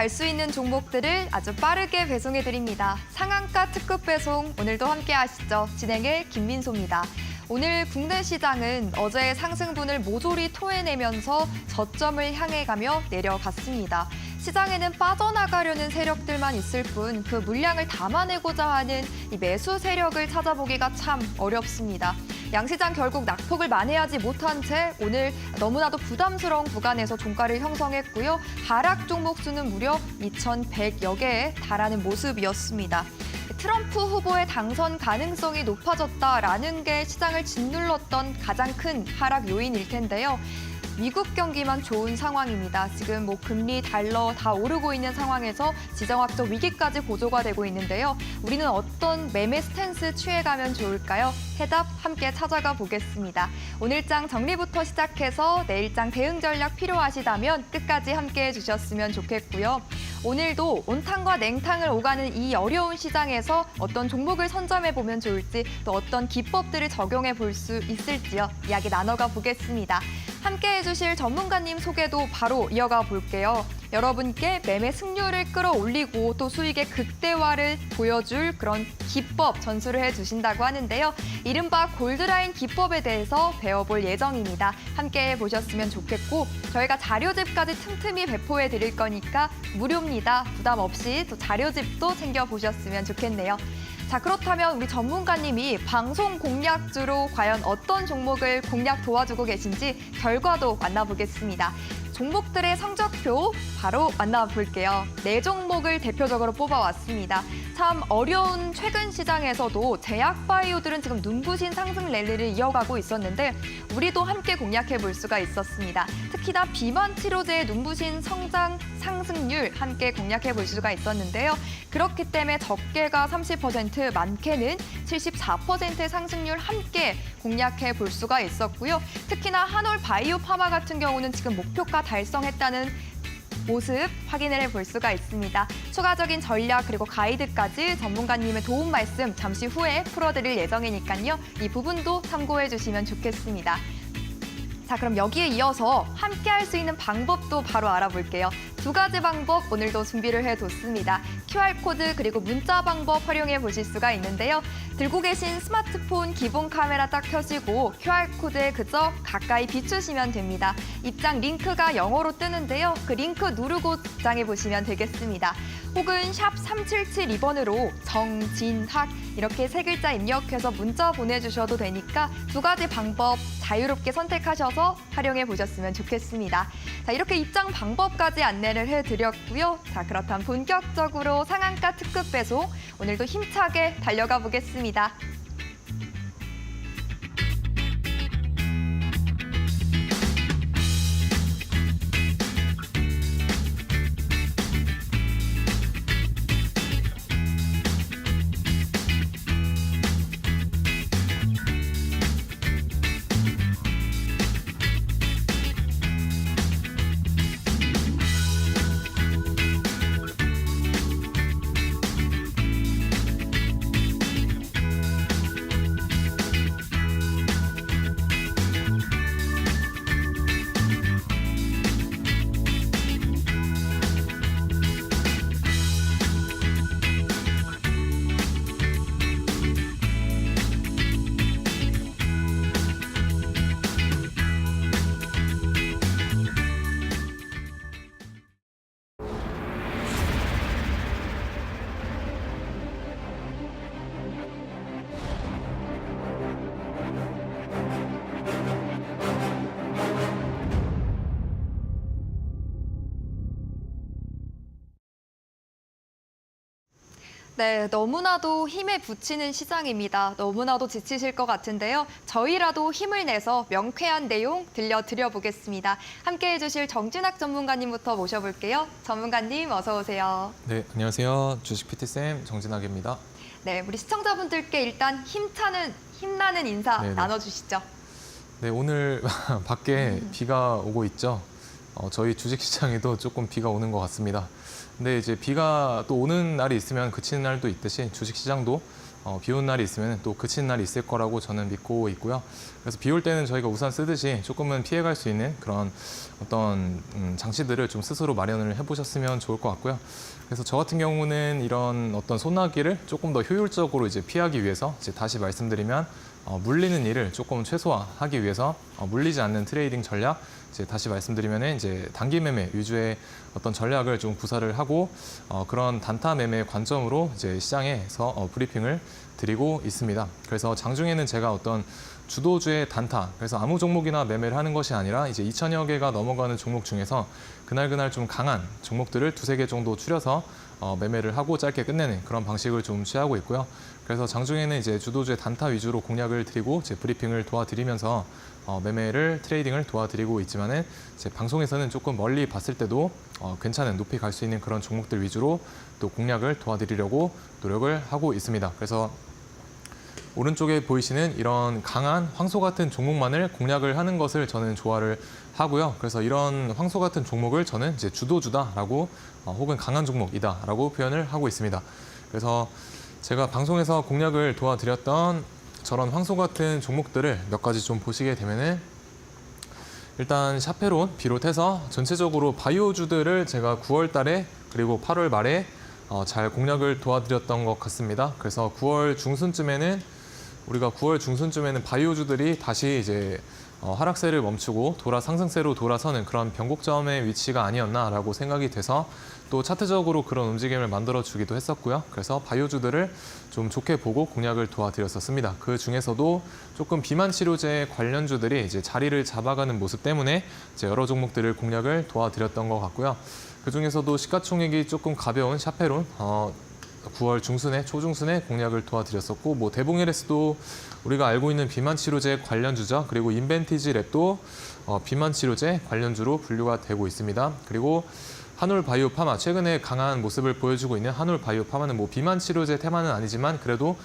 갈 수 있는 종목들을 아주 빠르게 배송해드립니다. 상한가 특급 배송 오늘도 함께 하시죠. 진행의 김민소입니다. 오늘 국내 시장은 어제의 상승분을 모조리 토해내면서 저점을 향해 가며 내려갔습니다. 시장에는 빠져나가려는 세력들만 있을 뿐 그 물량을 담아내고자 하는 이 매수 세력을 찾아보기가 참 어렵습니다. 양시장 결국 낙폭을 만회하지 못한 채 오늘 너무나도 부담스러운 구간에서 종가를 형성했고요. 하락 종목 수는 무려 2,100여 개에 달하는 모습이었습니다. 트럼프 후보의 당선 가능성이 높아졌다라는 게 시장을 짓눌렀던 가장 큰 하락 요인일 텐데요. 미국 경기만 좋은 상황입니다. 지금 금리, 달러 다 오르고 있는 상황에서 지정학적 위기까지 고조가 되고 있는데요. 우리는 어떤 매매 스탠스 취해가면 좋을까요? 해답 함께 찾아가 보겠습니다. 오늘장 정리부터 시작해서 내일장 대응 전략 필요하시다면 끝까지 함께 해주셨으면 좋겠고요. 오늘도 온탕과 냉탕을 오가는 이 어려운 시장에서 어떤 종목을 선점해보면 좋을지 또 어떤 기법들을 적용해 볼 수 있을지요. 이야기 나눠가 보겠습니다. 함께 해주실 전문가님 소개도 바로 이어가 볼게요. 여러분께 매매 승률을 끌어올리고 또 수익의 극대화를 보여줄 그런 기법 전수를 해주신다고 하는데요. 이른바 골드라인 기법에 대해서 배워볼 예정입니다. 함께 보셨으면 좋겠고 저희가 자료집까지 틈틈이 배포해 드릴 거니까 무료입니다. 부담 없이 또 자료집도 챙겨보셨으면 좋겠네요. 자, 그렇다면 우리 전문가님이 방송 공략주로 과연 어떤 종목을 공략 도와주고 계신지 결과도 만나보겠습니다. 종목들의 성적표 바로 만나볼게요. 4종목을 대표적으로 뽑아왔습니다. 참 어려운 최근 시장에서도 제약바이오들은 지금 눈부신 상승 랠리를 이어가고 있었는데 우리도 함께 공략해 볼 수가 있었습니다. 특히나 비만 치료제의 눈부신 성장 상승률 함께 공략해 볼 수가 있었는데요. 그렇기 때문에 적게가 30%, 많게는 74%의 상승률 함께 공략해 볼 수가 있었고요. 특히나 한올 바이오 파마 같은 경우는 지금 목표가 달성했다는 모습 확인을 해볼 수가 있습니다. 추가적인 전략 그리고 가이드까지 전문가님의 도움 말씀 잠시 후에 풀어드릴 예정이니까요. 이 부분도 참고해 주시면 좋겠습니다. 자, 그럼 여기에 이어서 함께 할 수 있는 방법도 바로 알아볼게요. 2가지 방법 오늘도 준비를 해뒀습니다. QR코드 그리고 문자 방법 활용해 보실 수가 있는데요. 들고 계신 스마트폰 기본 카메라 딱 켜시고 QR코드에 그저 가까이 비추시면 됩니다. 입장 링크가 영어로 뜨는데요. 그 링크 누르고 입장해 보시면 되겠습니다. 혹은 샵 3772번으로 정진학 이렇게 3글자 입력해서 문자 보내주셔도 되니까 2가지 방법 자유롭게 선택하셔서 활용해 보셨으면 좋겠습니다. 자, 이렇게 입장 방법까지 안내를 해드렸고요. 자, 그렇다면 본격적으로 상한가 특급 배송 오늘도 힘차게 달려가 보겠습니다. 네, 너무나도 힘에 부치는 시장입니다. 너무나도 지치실 것 같은데요. 저희라도 힘을 내서 명쾌한 내용 들려드려보겠습니다. 함께해 주실 정진학 전문가님부터 모셔볼게요. 전문가님 어서 오세요. 네, 안녕하세요. 주식 PT쌤 정진학입니다. 네, 우리 시청자분들께 일단 힘나는 인사 네네. 나눠주시죠. 네, 오늘 밖에 비가 오고 있죠. 저희 주식시장에도 조금 비가 오는 것 같습니다. 근데 이제 비가 또 오는 날이 있으면 그치는 날도 있듯이 주식시장도 비 오는 날이 있으면 또 그치는 날이 있을 거라고 저는 믿고 있고요. 그래서 비 올 때는 저희가 우산 쓰듯이 조금은 피해갈 수 있는 그런 어떤 장치들을 좀 스스로 마련을 해보셨으면 좋을 것 같고요. 그래서 저 같은 경우는 이런 어떤 소나기를 조금 더 효율적으로 이제 피하기 위해서 이제 다시 말씀드리면 물리는 일을 조금 최소화하기 위해서 물리지 않는 트레이딩 전략, 이제 다시 말씀드리면 이제 단기 매매 위주의 어떤 전략을 좀 구사를 하고 그런 단타 매매 관점으로 이제 시장에서 브리핑을 드리고 있습니다. 그래서 장중에는 제가 어떤 주도주의 단타, 그래서 아무 종목이나 매매를 하는 것이 아니라 이제 2천여 개가 넘어가는 종목 중에서 그날 좀 강한 종목들을 두세 개 정도 추려서 매매를 하고 짧게 끝내는 그런 방식을 좀 취하고 있고요. 그래서 장중에는 이제 주도주의 단타 위주로 공략을 드리고 제 브리핑을 도와드리면서 매매를 트레이딩을 도와드리고 있지만은 제 방송에서는 조금 멀리 봤을 때도 괜찮은 높이 갈 수 있는 그런 종목들 위주로 또 공략을 도와드리려고 노력을 하고 있습니다. 그래서 오른쪽에 보이시는 이런 강한 황소 같은 종목만을 공략을 하는 것을 저는 좋아를 하고요. 그래서 이런 황소 같은 종목을 저는 이제 주도주다라고 혹은 강한 종목이다라고 표현을 하고 있습니다. 그래서 제가 방송에서 공략을 도와드렸던 저런 황소 같은 종목들을 몇 가지 좀 보시게 되면은 일단 샤페론 비롯해서 전체적으로 바이오주들을 제가 9월 달에 그리고 8월 말에 잘 공략을 도와드렸던 것 같습니다. 그래서 9월 중순쯤에는 우리가 9월 중순쯤에는 바이오주들이 다시 이제 하락세를 멈추고 상승세로 돌아서는 그런 변곡점의 위치가 아니었나라고 생각이 돼서 또 차트적으로 그런 움직임을 만들어주기도 했었고요. 그래서 바이오주들을 좀 좋게 보고 공략을 도와드렸었습니다. 그 중에서도 조금 비만 치료제 관련주들이 이제 자리를 잡아가는 모습 때문에 이제 여러 종목들을 공략을 도와드렸던 것 같고요. 그 중에서도 시가총액이 조금 가벼운 샤페론 9월 중순에 초중순에 공략을 도와드렸었고 뭐 대봉LS도 우리가 알고 있는 비만 치료제 관련주죠. 그리고 인벤티지 랩도 비만 치료제 관련주로 분류가 되고 있습니다. 그리고 한올 바이오파마 최근에 강한 모습을 보여주고 있는 한올 바이오파마는 뭐 비만 치료제 테마는 아니지만 그래도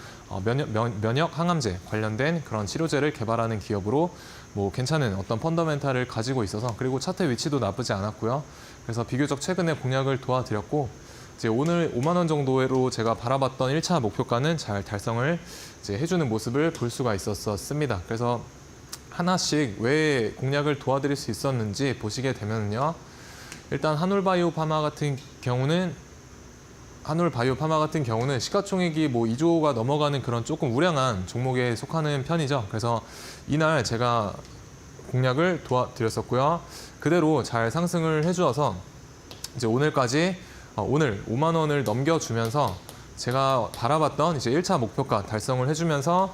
면역 항암제 관련된 그런 치료제를 개발하는 기업으로 뭐 괜찮은 어떤 펀더멘탈을 가지고 있어서 그리고 차트 위치도 나쁘지 않았고요. 그래서 비교적 최근에 공략을 도와드렸고 이제 오늘 5만 원 정도로 제가 바라봤던 1차 목표가는 잘 달성을 이제 해주는 모습을 볼 수가 있었습니다. 그래서 하나씩 왜 공략을 도와드릴 수 있었는지 보시게 되면요. 일단 한올바이오파마 같은 경우는 시가총액이 뭐 2조가 넘어가는 그런 조금 우량한 종목에 속하는 편이죠. 그래서 이날 제가 공략을 도와드렸었고요. 그대로 잘 상승을 해주어서 이제 오늘까지 오늘 5만 원을 넘겨주면서 제가 바라봤던 이제 1차 목표가 달성을 해주면서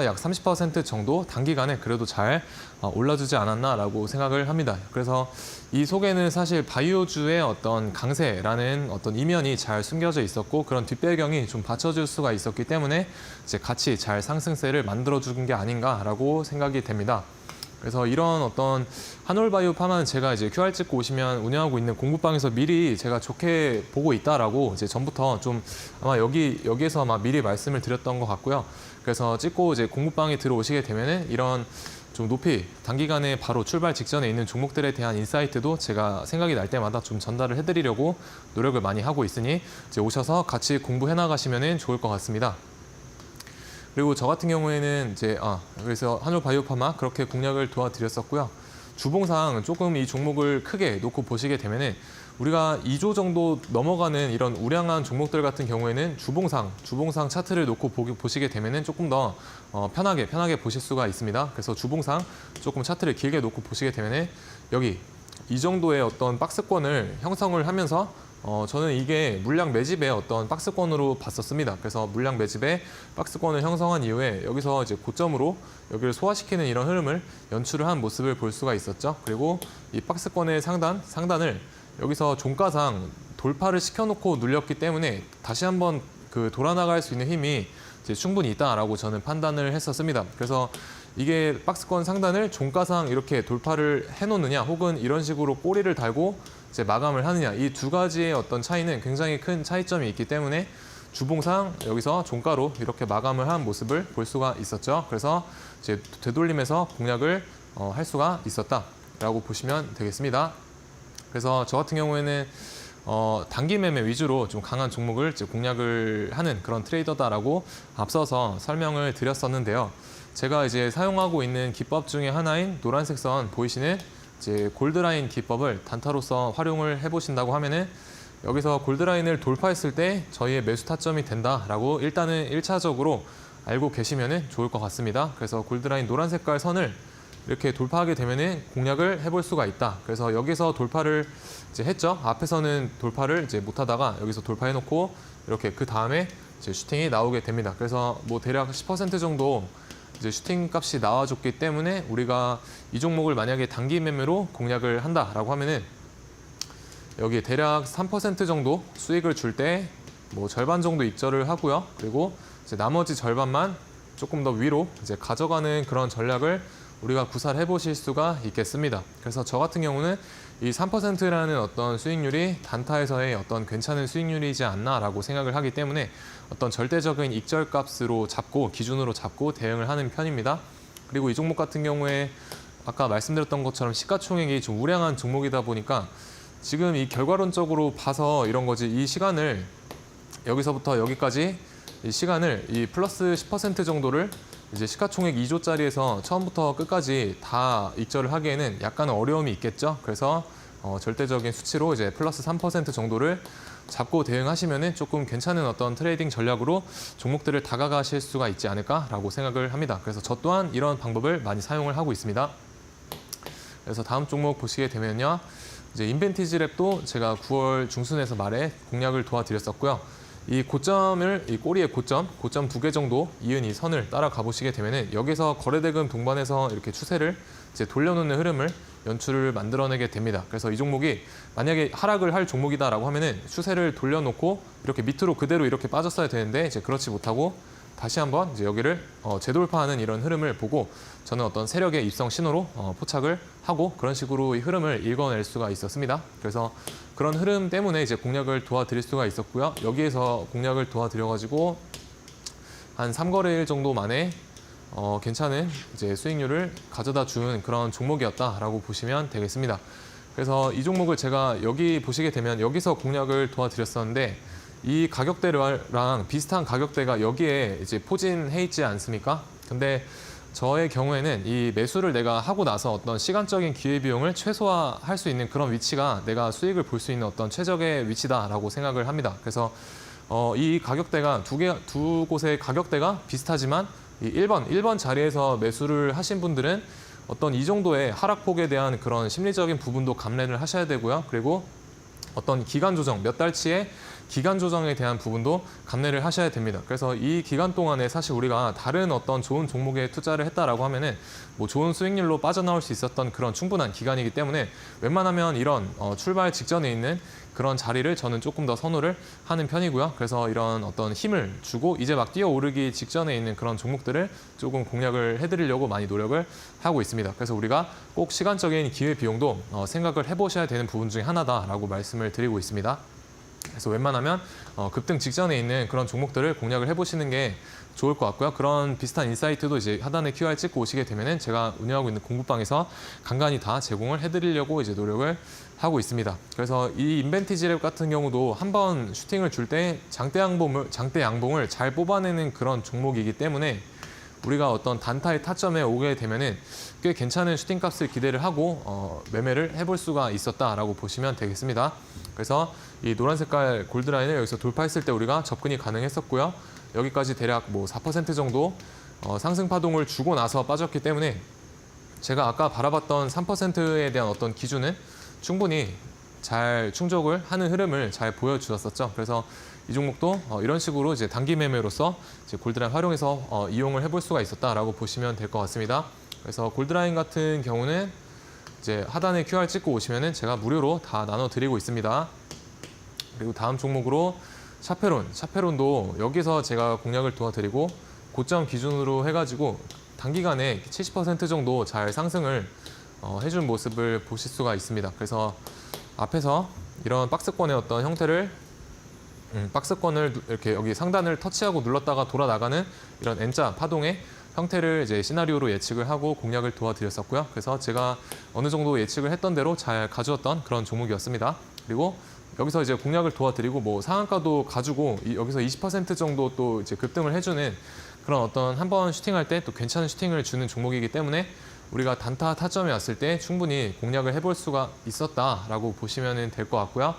약 30% 정도 단기간에 그래도 잘 올라주지 않았나라고 생각을 합니다. 그래서 이 속에는 사실 바이오주의 어떤 강세라는 어떤 이면이 잘 숨겨져 있었고 그런 뒷배경이 좀 받쳐줄 수가 있었기 때문에 이제 같이 잘 상승세를 만들어준 게 아닌가라고 생각이 됩니다. 그래서 이런 어떤 한올바이오파마는 제가 이제 QR 찍고 오시면 운영하고 있는 공부방에서 미리 제가 좋게 보고 있다라고 이제 전부터 좀 아마 여기에서 아마 미리 말씀을 드렸던 것 같고요. 그래서 찍고 이제 공부방에 들어오시게 되면은 이런 좀 높이 단기간에 바로 출발 직전에 있는 종목들에 대한 인사이트도 제가 생각이 날 때마다 좀 전달을 해드리려고 노력을 많이 하고 있으니 이제 오셔서 같이 공부해 나가시면은 좋을 것 같습니다. 그리고 저 같은 경우에는 이제 그래서 한올바이오파마 그렇게 공략을 도와드렸었고요. 주봉상 조금 이 종목을 크게 놓고 보시게 되면은 우리가 2조 정도 넘어가는 이런 우량한 종목들 같은 경우에는 주봉상 차트를 놓고 보시게 되면은 조금 더 편하게 보실 수가 있습니다. 그래서 주봉상 조금 차트를 길게 놓고 보시게 되면은 여기 이 정도의 어떤 박스권을 형성을 하면서 저는 이게 물량 매집의 어떤 박스권으로 봤었습니다. 그래서 물량 매집의 박스권을 형성한 이후에 여기서 이제 고점으로 여기를 소화시키는 이런 흐름을 연출을 한 모습을 볼 수가 있었죠. 그리고 이 박스권의 상단을 여기서 종가상 돌파를 시켜놓고 눌렸기 때문에 다시 한번 그 돌아나갈 수 있는 힘이 이제 충분히 있다라고 저는 판단을 했었습니다. 그래서 이게 박스권 상단을 종가상 이렇게 돌파를 해놓느냐 혹은 이런 식으로 꼬리를 달고 이제 마감을 하느냐 이 두 가지의 어떤 차이는 굉장히 큰 차이점이 있기 때문에 주봉상 여기서 종가로 이렇게 마감을 한 모습을 볼 수가 있었죠. 그래서 이제 되돌림에서 공략을 할 수가 있었다라고 보시면 되겠습니다. 그래서 저 같은 경우에는 단기 매매 위주로 좀 강한 종목을 이제 공략을 하는 그런 트레이더다라고 앞서서 설명을 드렸었는데요. 제가 이제 사용하고 있는 기법 중에 하나인 노란색 선 보이시는 이제 골드라인 기법을 단타로서 활용을 해보신다고 하면은 여기서 골드라인을 돌파했을 때 저희의 매수 타점이 된다라고 일단은 1차적으로 알고 계시면 좋을 것 같습니다. 그래서 골드라인 노란 색깔 선을 이렇게 돌파하게 되면은 공략을 해볼 수가 있다. 그래서 여기서 돌파를 이제 했죠. 앞에서는 돌파를 이제 못하다가 여기서 돌파해놓고 이렇게 그 다음에 이제 슈팅이 나오게 됩니다. 그래서 뭐 대략 10% 정도 이제 슈팅 값이 나와줬기 때문에 우리가 이 종목을 만약에 단기 매매로 공략을 한다라고 하면은 여기 대략 3% 정도 수익을 줄 때 뭐 절반 정도 익절을 하고요. 그리고 이제 나머지 절반만 조금 더 위로 이제 가져가는 그런 전략을 우리가 구사를 해보실 수가 있겠습니다. 그래서 저 같은 경우는 이 3%라는 어떤 수익률이 단타에서의 어떤 괜찮은 수익률이지 않나라고 생각을 하기 때문에 어떤 절대적인 익절 값으로 잡고 기준으로 잡고 대응을 하는 편입니다. 그리고 이 종목 같은 경우에 아까 말씀드렸던 것처럼 시가총액이 좀 우량한 종목이다 보니까 지금 이 결과론적으로 봐서 이런 거지 이 시간을 여기서부터 여기까지 이 시간을 이 플러스 10% 정도를 이제 시가총액 2조짜리에서 처음부터 끝까지 다 익절을 하기에는 약간은 어려움이 있겠죠. 그래서 절대적인 수치로 이제 플러스 3% 정도를 잡고 대응하시면은 조금 괜찮은 어떤 트레이딩 전략으로 종목들을 다가가실 수가 있지 않을까라고 생각을 합니다. 그래서 저 또한 이런 방법을 많이 사용을 하고 있습니다. 그래서 다음 종목 보시게 되면요. 이제 인벤티지 랩도 제가 9월 중순에서 말에 공략을 도와드렸었고요. 이 고점을, 이 꼬리의 고점 2개 정도 이은 이 선을 따라가 보시게 되면은 여기서 거래대금 동반해서 이렇게 추세를 이제 돌려놓는 흐름을 연출을 만들어내게 됩니다. 그래서 이 종목이 만약에 하락을 할 종목이다라고 하면은 추세를 돌려놓고 이렇게 밑으로 그대로 이렇게 빠졌어야 되는데 이제 그렇지 못하고 다시 한번 이제 여기를 재돌파하는 이런 흐름을 보고 저는 어떤 세력의 입성 신호로 포착을 하고 그런 식으로 이 흐름을 읽어낼 수가 있었습니다. 그래서 그런 흐름 때문에 이제 공략을 도와드릴 수가 있었고요. 여기에서 공략을 도와드려가지고 한 3거래일 정도 만에 괜찮은 이제 수익률을 가져다 준 그런 종목이었다라고 보시면 되겠습니다. 그래서 이 종목을 제가 여기 보시게 되면 여기서 공략을 도와드렸었는데 이 가격대랑 비슷한 가격대가 여기에 이제 포진해 있지 않습니까? 근데 저의 경우에는 이 매수를 내가 하고 나서 어떤 시간적인 기회비용을 최소화할 수 있는 그런 위치가 내가 수익을 볼 수 있는 어떤 최적의 위치다라고 생각을 합니다. 그래서 이 가격대가 두 곳의 가격대가 비슷하지만 이 1번 자리에서 매수를 하신 분들은 어떤 이 정도의 하락폭에 대한 그런 심리적인 부분도 감내를 하셔야 되고요. 그리고 어떤 기간 조정, 몇 달치의 기간 조정에 대한 부분도 감내를 하셔야 됩니다. 그래서 이 기간 동안에 사실 우리가 다른 어떤 좋은 종목에 투자를 했다라고 하면은 뭐 좋은 수익률로 빠져나올 수 있었던 그런 충분한 기간이기 때문에 웬만하면 이런 출발 직전에 있는 그런 자리를 저는 조금 더 선호를 하는 편이고요. 그래서 이런 어떤 힘을 주고 이제 막 뛰어오르기 직전에 있는 그런 종목들을 조금 공략을 해드리려고 많이 노력을 하고 있습니다. 그래서 우리가 꼭 시간적인 기회 비용도 생각을 해보셔야 되는 부분 중에 하나다라고 말씀을 드리고 있습니다. 그래서 웬만하면 급등 직전에 있는 그런 종목들을 공략을 해보시는 게 좋을 것 같고요. 그런 비슷한 인사이트도 이제 하단에 QR 찍고 오시게 되면은 제가 운영하고 있는 공부방에서 간간히 다 제공을 해드리려고 이제 노력을 하고 있습니다. 그래서 이 인벤티지 랩 같은 경우도 한번 슈팅을 줄 때 장대 양봉을 잘 뽑아내는 그런 종목이기 때문에 우리가 어떤 단타의 타점에 오게 되면은 꽤 괜찮은 슈팅 값을 기대를 하고 매매를 해볼 수가 있었다라고 보시면 되겠습니다. 그래서 이 노란 색깔 골드라인을 여기서 돌파했을 때 우리가 접근이 가능했었고요. 여기까지 대략 뭐 4% 정도 상승 파동을 주고 나서 빠졌기 때문에 제가 아까 바라봤던 3%에 대한 어떤 기준은 충분히 잘 충족을 하는 흐름을 잘 보여주었었죠. 그래서 이 종목도 이런 식으로 이제 단기 매매로서 이제 골드라인 활용해서 이용을 해볼 수가 있었다라고 보시면 될 것 같습니다. 그래서 골드라인 같은 경우는 이제 하단에 QR 찍고 오시면은 제가 무료로 다 나눠드리고 있습니다. 그리고 다음 종목으로 샤페론도 여기서 제가 공략을 도와드리고 고점 기준으로 해가지고 단기간에 70% 정도 잘 상승을 해준 모습을 보실 수가 있습니다. 그래서 앞에서 이런 박스권의 어떤 형태를 박스권을 이렇게 여기 상단을 터치하고 눌렀다가 돌아 나가는 이런 N자 파동의 형태를 이제 시나리오로 예측을 하고 공략을 도와드렸었고요. 그래서 제가 어느 정도 예측을 했던 대로 잘 가져왔던 그런 종목이었습니다. 그리고 여기서 이제 공략을 도와드리고 뭐 상한가도 가지고 여기서 20% 정도 또 이제 급등을 해주는 그런 어떤 한번 슈팅할 때 또 괜찮은 슈팅을 주는 종목이기 때문에 우리가 단타 타점에 왔을 때 충분히 공략을 해볼 수가 있었다라고 보시면 될 것 같고요.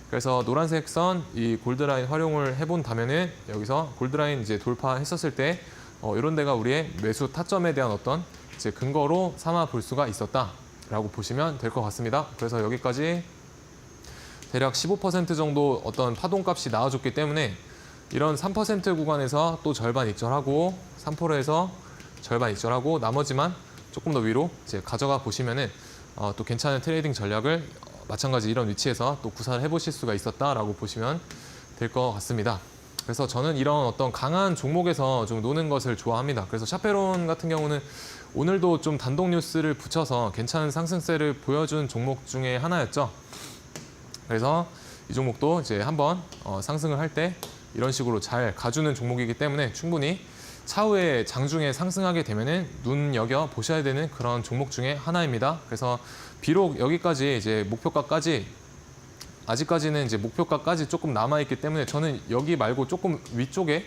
그래서 노란색 선 이 골드라인 활용을 해본다면은 여기서 골드라인 이제 돌파했었을 때 이런 데가 우리의 매수 타점에 대한 어떤 이제 근거로 삼아 볼 수가 있었다라고 보시면 될 것 같습니다. 그래서 여기까지 대략 15% 정도 어떤 파동값이 나와줬기 때문에 이런 3% 구간에서 또 절반 익절하고 3%에서 절반 익절하고 나머지만 조금 더 위로 이제 가져가 보시면은 또 괜찮은 트레이딩 전략을 마찬가지 이런 위치에서 또 구사를 해보실 수가 있었다라고 보시면 될 것 같습니다. 그래서 저는 이런 어떤 강한 종목에서 좀 노는 것을 좋아합니다. 그래서 샤페론 같은 경우는 오늘도 좀 단독 뉴스를 붙여서 괜찮은 상승세를 보여준 종목 중에 하나였죠. 그래서 이 종목도 이제 한번 상승을 할 때 이런 식으로 잘 가주는 종목이기 때문에 충분히 차후에 장중에 상승하게 되면은 눈여겨 보셔야 되는 그런 종목 중에 하나입니다. 그래서 비록 여기까지 이제 목표가까지 아직까지는 이제 목표가까지 조금 남아있기 때문에 저는 여기 말고 조금 위쪽에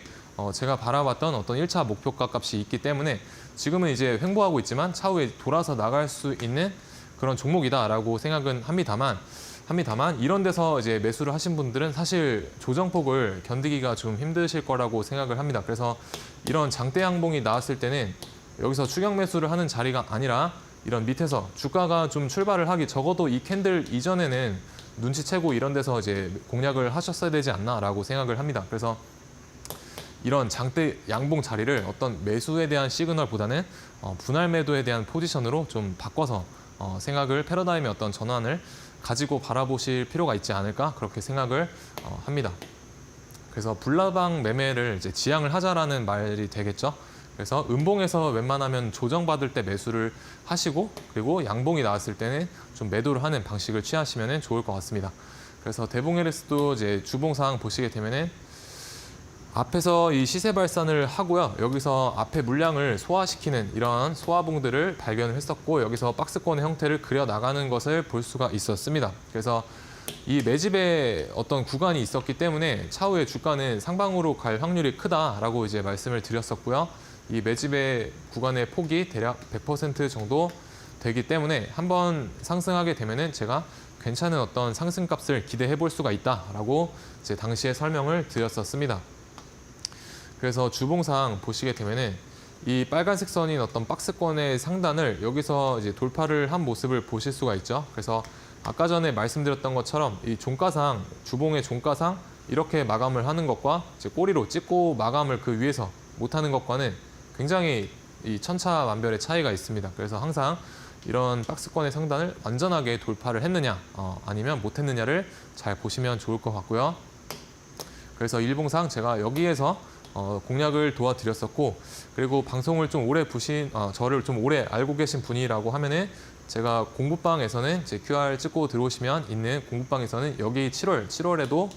제가 바라봤던 어떤 1차 목표가 값이 있기 때문에 지금은 이제 횡보하고 있지만 차후에 돌아서 나갈 수 있는 그런 종목이다라고 생각은 합니다만 이런 데서 이제 매수를 하신 분들은 사실 조정폭을 견디기가 좀 힘드실 거라고 생각을 합니다. 그래서 이런 장대 양봉이 나왔을 때는 여기서 추격 매수를 하는 자리가 아니라 이런 밑에서 주가가 좀 출발을 하기 적어도 이 캔들 이전에는 눈치채고 이런 데서 이제 공략을 하셨어야 되지 않나라고 생각을 합니다. 그래서 이런 장대 양봉 자리를 어떤 매수에 대한 시그널보다는 분할 매도에 대한 포지션으로 좀 바꿔서 생각을 패러다임의 어떤 전환을 가지고 바라보실 필요가 있지 않을까 그렇게 생각을 합니다. 그래서 불나방 매매를 이제 지양을 하자라는 말이 되겠죠. 그래서 음봉에서 웬만하면 조정받을 때 매수를 하시고 그리고 양봉이 나왔을 때는 좀 매도를 하는 방식을 취하시면 좋을 것 같습니다. 그래서 대봉LS도 이제 주봉 상황 보시게 되면은 앞에서 이 시세 발산을 하고요. 여기서 앞에 물량을 소화시키는 이런 소화봉들을 발견을 했었고 여기서 박스권의 형태를 그려 나가는 것을 볼 수가 있었습니다. 그래서 이 매집의 어떤 구간이 있었기 때문에 차후에 주가는 상방으로 갈 확률이 크다라고 이제 말씀을 드렸었고요. 이 매집의 구간의 폭이 대략 100% 정도 되기 때문에 한번 상승하게 되면은 제가 괜찮은 어떤 상승값을 기대해 볼 수가 있다라고 이제 당시에 설명을 드렸었습니다. 그래서 주봉상 보시게 되면은 이 빨간색 선인 어떤 박스권의 상단을 여기서 이제 돌파를 한 모습을 보실 수가 있죠. 그래서 아까 전에 말씀드렸던 것처럼 이 종가상, 주봉의 종가상 이렇게 마감을 하는 것과 이제 꼬리로 찍고 마감을 그 위에서 못하는 것과는 굉장히 이 천차만별의 차이가 있습니다. 그래서 항상 이런 박스권의 상단을 완전하게 돌파를 했느냐 아니면 못했느냐를 잘 보시면 좋을 것 같고요. 그래서 일봉상 제가 여기에서 공략을 도와드렸었고 그리고 방송을 좀 오래 보신 저를 좀 오래 알고 계신 분이라고 하면은 제가 공부방에서는 이제 QR 찍고 들어오시면 있는 공부방에서는 여기 7월에도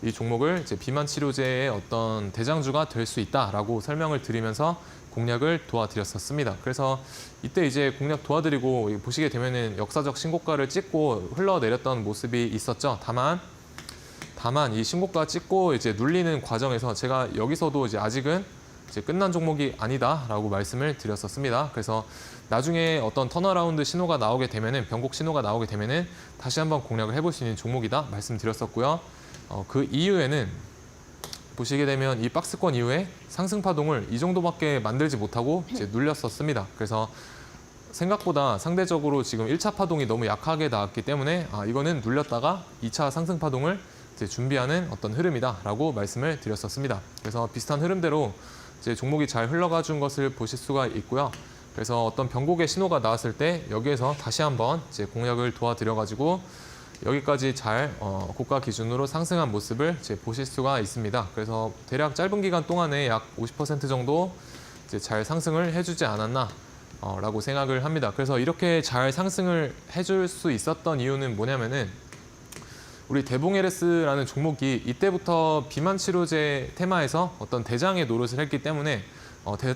이 종목을 이제 비만 치료제의 어떤 대장주가 될 수 있다라고 설명을 드리면서 공략을 도와드렸었습니다. 그래서 이때 이제 공략 도와드리고 보시게 되면은 역사적 신고가를 찍고 흘러내렸던 모습이 있었죠. 다만 이 신고가 찍고 이제 눌리는 과정에서 제가 여기서도 이제 아직은 이제 끝난 종목이 아니다라고 말씀을 드렸었습니다. 그래서 나중에 어떤 턴어라운드 신호가 나오게 되면은 변곡 신호가 나오게 되면은 다시 한번 공략을 해볼 수 있는 종목이다 말씀드렸었고요. 그 이후에는 보시게 되면 이 박스권 이후에 상승 파동을 이 정도밖에 만들지 못하고 이제 눌렸었습니다. 그래서 생각보다 상대적으로 지금 1차 파동이 너무 약하게 나왔기 때문에 이거는 눌렸다가 2차 상승 파동을 이제 준비하는 어떤 흐름이다라고 말씀을 드렸었습니다. 그래서 비슷한 흐름대로 이제 종목이 잘 흘러가 준 것을 보실 수가 있고요. 그래서 어떤 변곡의 신호가 나왔을 때 여기에서 다시 한번 이제 공략을 도와드려가지고 여기까지 잘 고가 기준으로 상승한 모습을 이제 보실 수가 있습니다. 그래서 대략 짧은 기간 동안에 약 50% 정도 이제 잘 상승을 해주지 않았나 라고 생각을 합니다. 그래서 이렇게 잘 상승을 해줄 수 있었던 이유는 뭐냐면은 우리 대봉LS라는 종목이 이때부터 비만 치료제 테마에서 어떤 대장의 노릇을 했기 때문에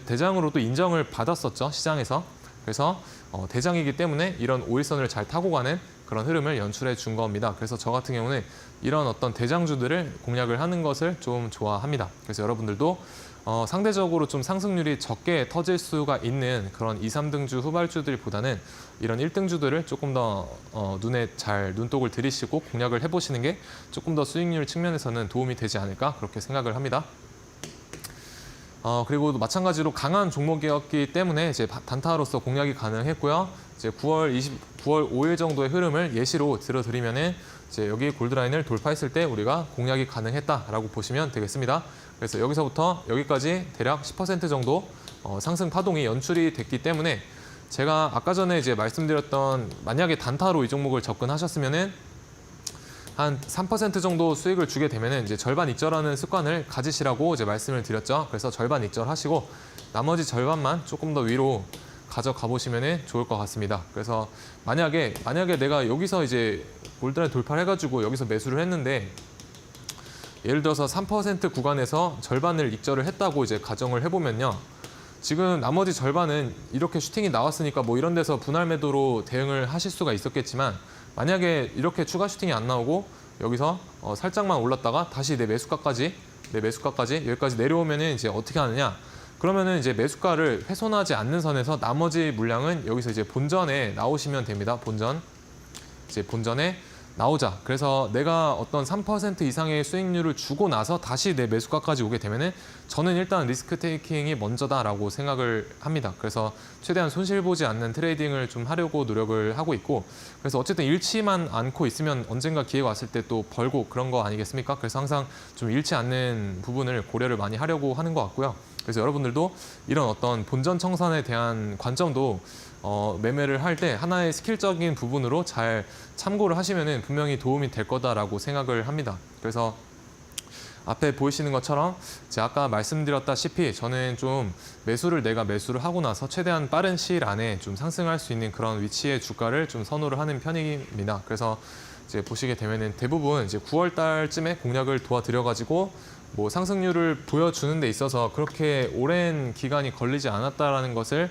대장으로도 인정을 받았었죠, 시장에서. 그래서 대장이기 때문에 이런 5일선을 잘 타고 가는 그런 흐름을 연출해 준 겁니다. 그래서 저 같은 경우는 이런 어떤 대장주들을 공략을 하는 것을 좀 좋아합니다. 그래서 여러분들도 상대적으로 좀 상승률이 적게 터질 수가 있는 그런 2, 3등주 후발주들보다는 이런 1등주들을 조금 더 눈에 잘 눈독을 들이시고 공략을 해보시는 게 조금 더 수익률 측면에서는 도움이 되지 않을까 그렇게 생각을 합니다. 그리고 마찬가지로 강한 종목이었기 때문에 이제 단타로서 공략이 가능했고요. 이제 9월 5일 정도의 흐름을 예시로 들어드리면은 이제 여기 골드라인을 돌파했을 때 우리가 공략이 가능했다라고 보시면 되겠습니다. 그래서 여기서부터 여기까지 대략 10% 정도 상승 파동이 연출이 됐기 때문에 제가 아까 전에 이제 말씀드렸던 만약에 단타로 이 종목을 접근하셨으면은 한 3% 정도 수익을 주게 되면은 이제 절반 익절하는 습관을 가지시라고 이제 말씀을 드렸죠. 그래서 절반 익절하시고 나머지 절반만 조금 더 위로 가져가 보시면 좋을 것 같습니다. 그래서 만약에 내가 여기서 이제 골드라인 돌파를 해가지고 여기서 매수를 했는데 예를 들어서 3% 구간에서 절반을 익절을 했다고 이제 가정을 해보면요. 지금 나머지 절반은 이렇게 슈팅이 나왔으니까 뭐 이런 데서 분할 매도로 대응을 하실 수가 있었겠지만 만약에 이렇게 추가 슈팅이 안 나오고 여기서 살짝만 올랐다가 다시 내 매수가까지 여기까지 내려오면은 이제 어떻게 하느냐? 그러면은 이제 매수가를 훼손하지 않는 선에서 나머지 물량은 여기서 이제 본전에 나오시면 됩니다. 본전에 나오자. 그래서 내가 어떤 3% 이상의 수익률을 주고 나서 다시 내 매수가까지 오게 되면은 저는 일단 리스크 테이킹이 먼저다라고 생각을 합니다. 그래서 최대한 손실 보지 않는 트레이딩을 좀 하려고 노력을 하고 있고 그래서 어쨌든 잃지만 않고 있으면 언젠가 기회가 왔을 때 또 벌고 그런 거 아니겠습니까? 그래서 항상 좀 잃지 않는 부분을 고려를 많이 하려고 하는 것 같고요. 그래서 여러분들도 이런 어떤 본전 청산에 대한 관점도 매매를 할 때 하나의 스킬적인 부분으로 잘 참고를 하시면은 분명히 도움이 될 거다라고 생각을 합니다. 그래서 앞에 보이시는 것처럼 제가 아까 말씀드렸다시피 저는 좀 내가 매수를 하고 나서 최대한 빠른 시일 안에 좀 상승할 수 있는 그런 위치의 주가를 좀 선호를 하는 편입니다. 그래서 이제 보시게 되면은 대부분 이제 9월 달쯤에 공략을 도와드려가지고 뭐 상승률을 보여주는 데 있어서 그렇게 오랜 기간이 걸리지 않았다라는 것을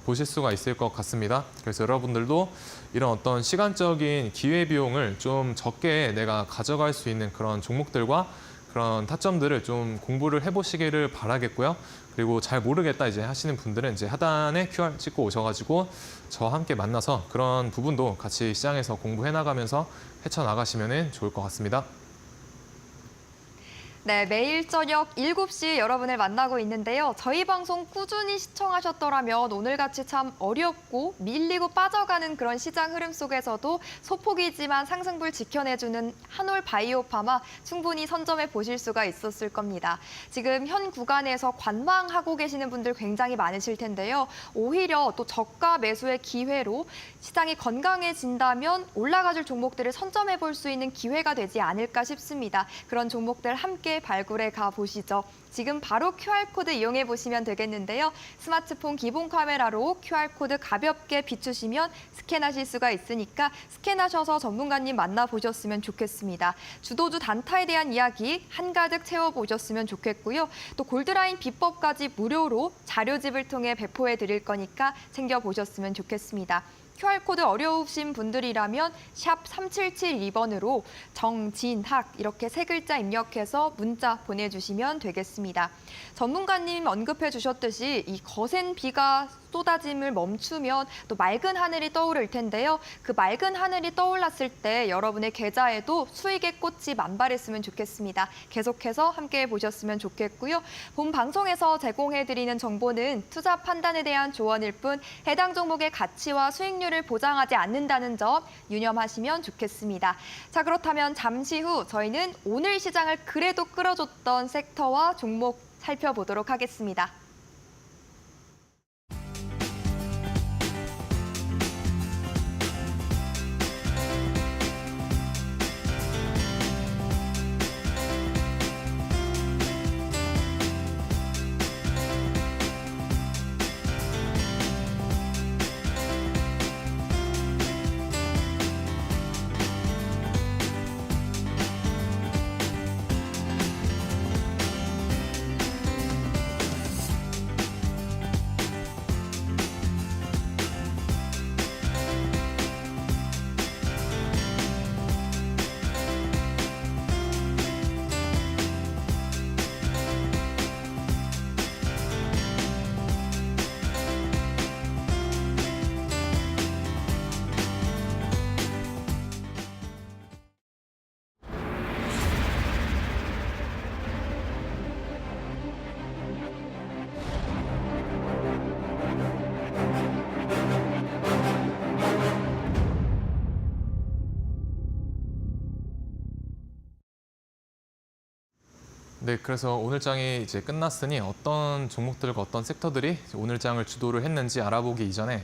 보실 수가 있을 것 같습니다. 그래서 여러분들도 이런 어떤 시간적인 기회 비용을 좀 적게 내가 가져갈 수 있는 그런 종목들과 그런 타점들을 좀 공부를 해보시기를 바라겠고요. 그리고 잘 모르겠다 이제 하시는 분들은 이제 하단에 QR 찍고 오셔가지고 저와 함께 만나서 그런 부분도 같이 시장에서 공부해 나가면서 헤쳐나가시면 좋을 것 같습니다. 네, 매일 저녁 7시 여러분을 만나고 있는데요. 저희 방송 꾸준히 시청하셨더라면 오늘같이 참 어렵고 밀리고 빠져가는 그런 시장 흐름 속에서도 소폭이지만 상승불 지켜내주는 한올 바이오파마 충분히 선점해 보실 수가 있었을 겁니다. 지금 현 구간에서 관망하고 계시는 분들 굉장히 많으실 텐데요. 오히려 또 저가 매수의 기회로 시장이 건강해진다면 올라가줄 종목들을 선점해 볼 수 있는 기회가 되지 않을까 싶습니다. 그런 종목들 함께 발굴해 가보시죠. 지금 바로 QR코드 이용해 보시면 되겠는데요. 스마트폰 기본 카메라로 QR코드 가볍게 비추시면 스캔하실 수가 있으니까 스캔하셔서 전문가님 만나보셨으면 좋겠습니다. 주도주 단타에 대한 이야기 한가득 채워보셨으면 좋겠고요. 또 골드라인 비법까지 무료로 자료집을 통해 배포해 드릴 거니까 챙겨보셨으면 좋겠습니다. QR코드 어려우신 분들이라면 샵 3772번으로 정진학 이렇게 세 글자 입력해서 문자 보내주시면 되겠습니다. 전문가님 언급해 주셨듯이 이 거센 비가 쏟아짐을 멈추면 또 맑은 하늘이 떠오를 텐데요. 그 맑은 하늘이 떠올랐을 때 여러분의 계좌에도 수익의 꽃이 만발했으면 좋겠습니다. 계속해서 함께해 보셨으면 좋겠고요. 본 방송에서 제공해드리는 정보는 투자 판단에 대한 조언일 뿐 해당 종목의 가치와 수익률을 보장하지 않는다는 점 유념하시면 좋겠습니다. 자, 그렇다면 잠시 후 저희는 오늘 시장을 그래도 끌어줬던 섹터와 종목 살펴보도록 하겠습니다. 네, 그래서 오늘 장이 이제 끝났으니 어떤 종목들과 어떤 섹터들이 오늘 장을 주도를 했는지 알아보기 이전에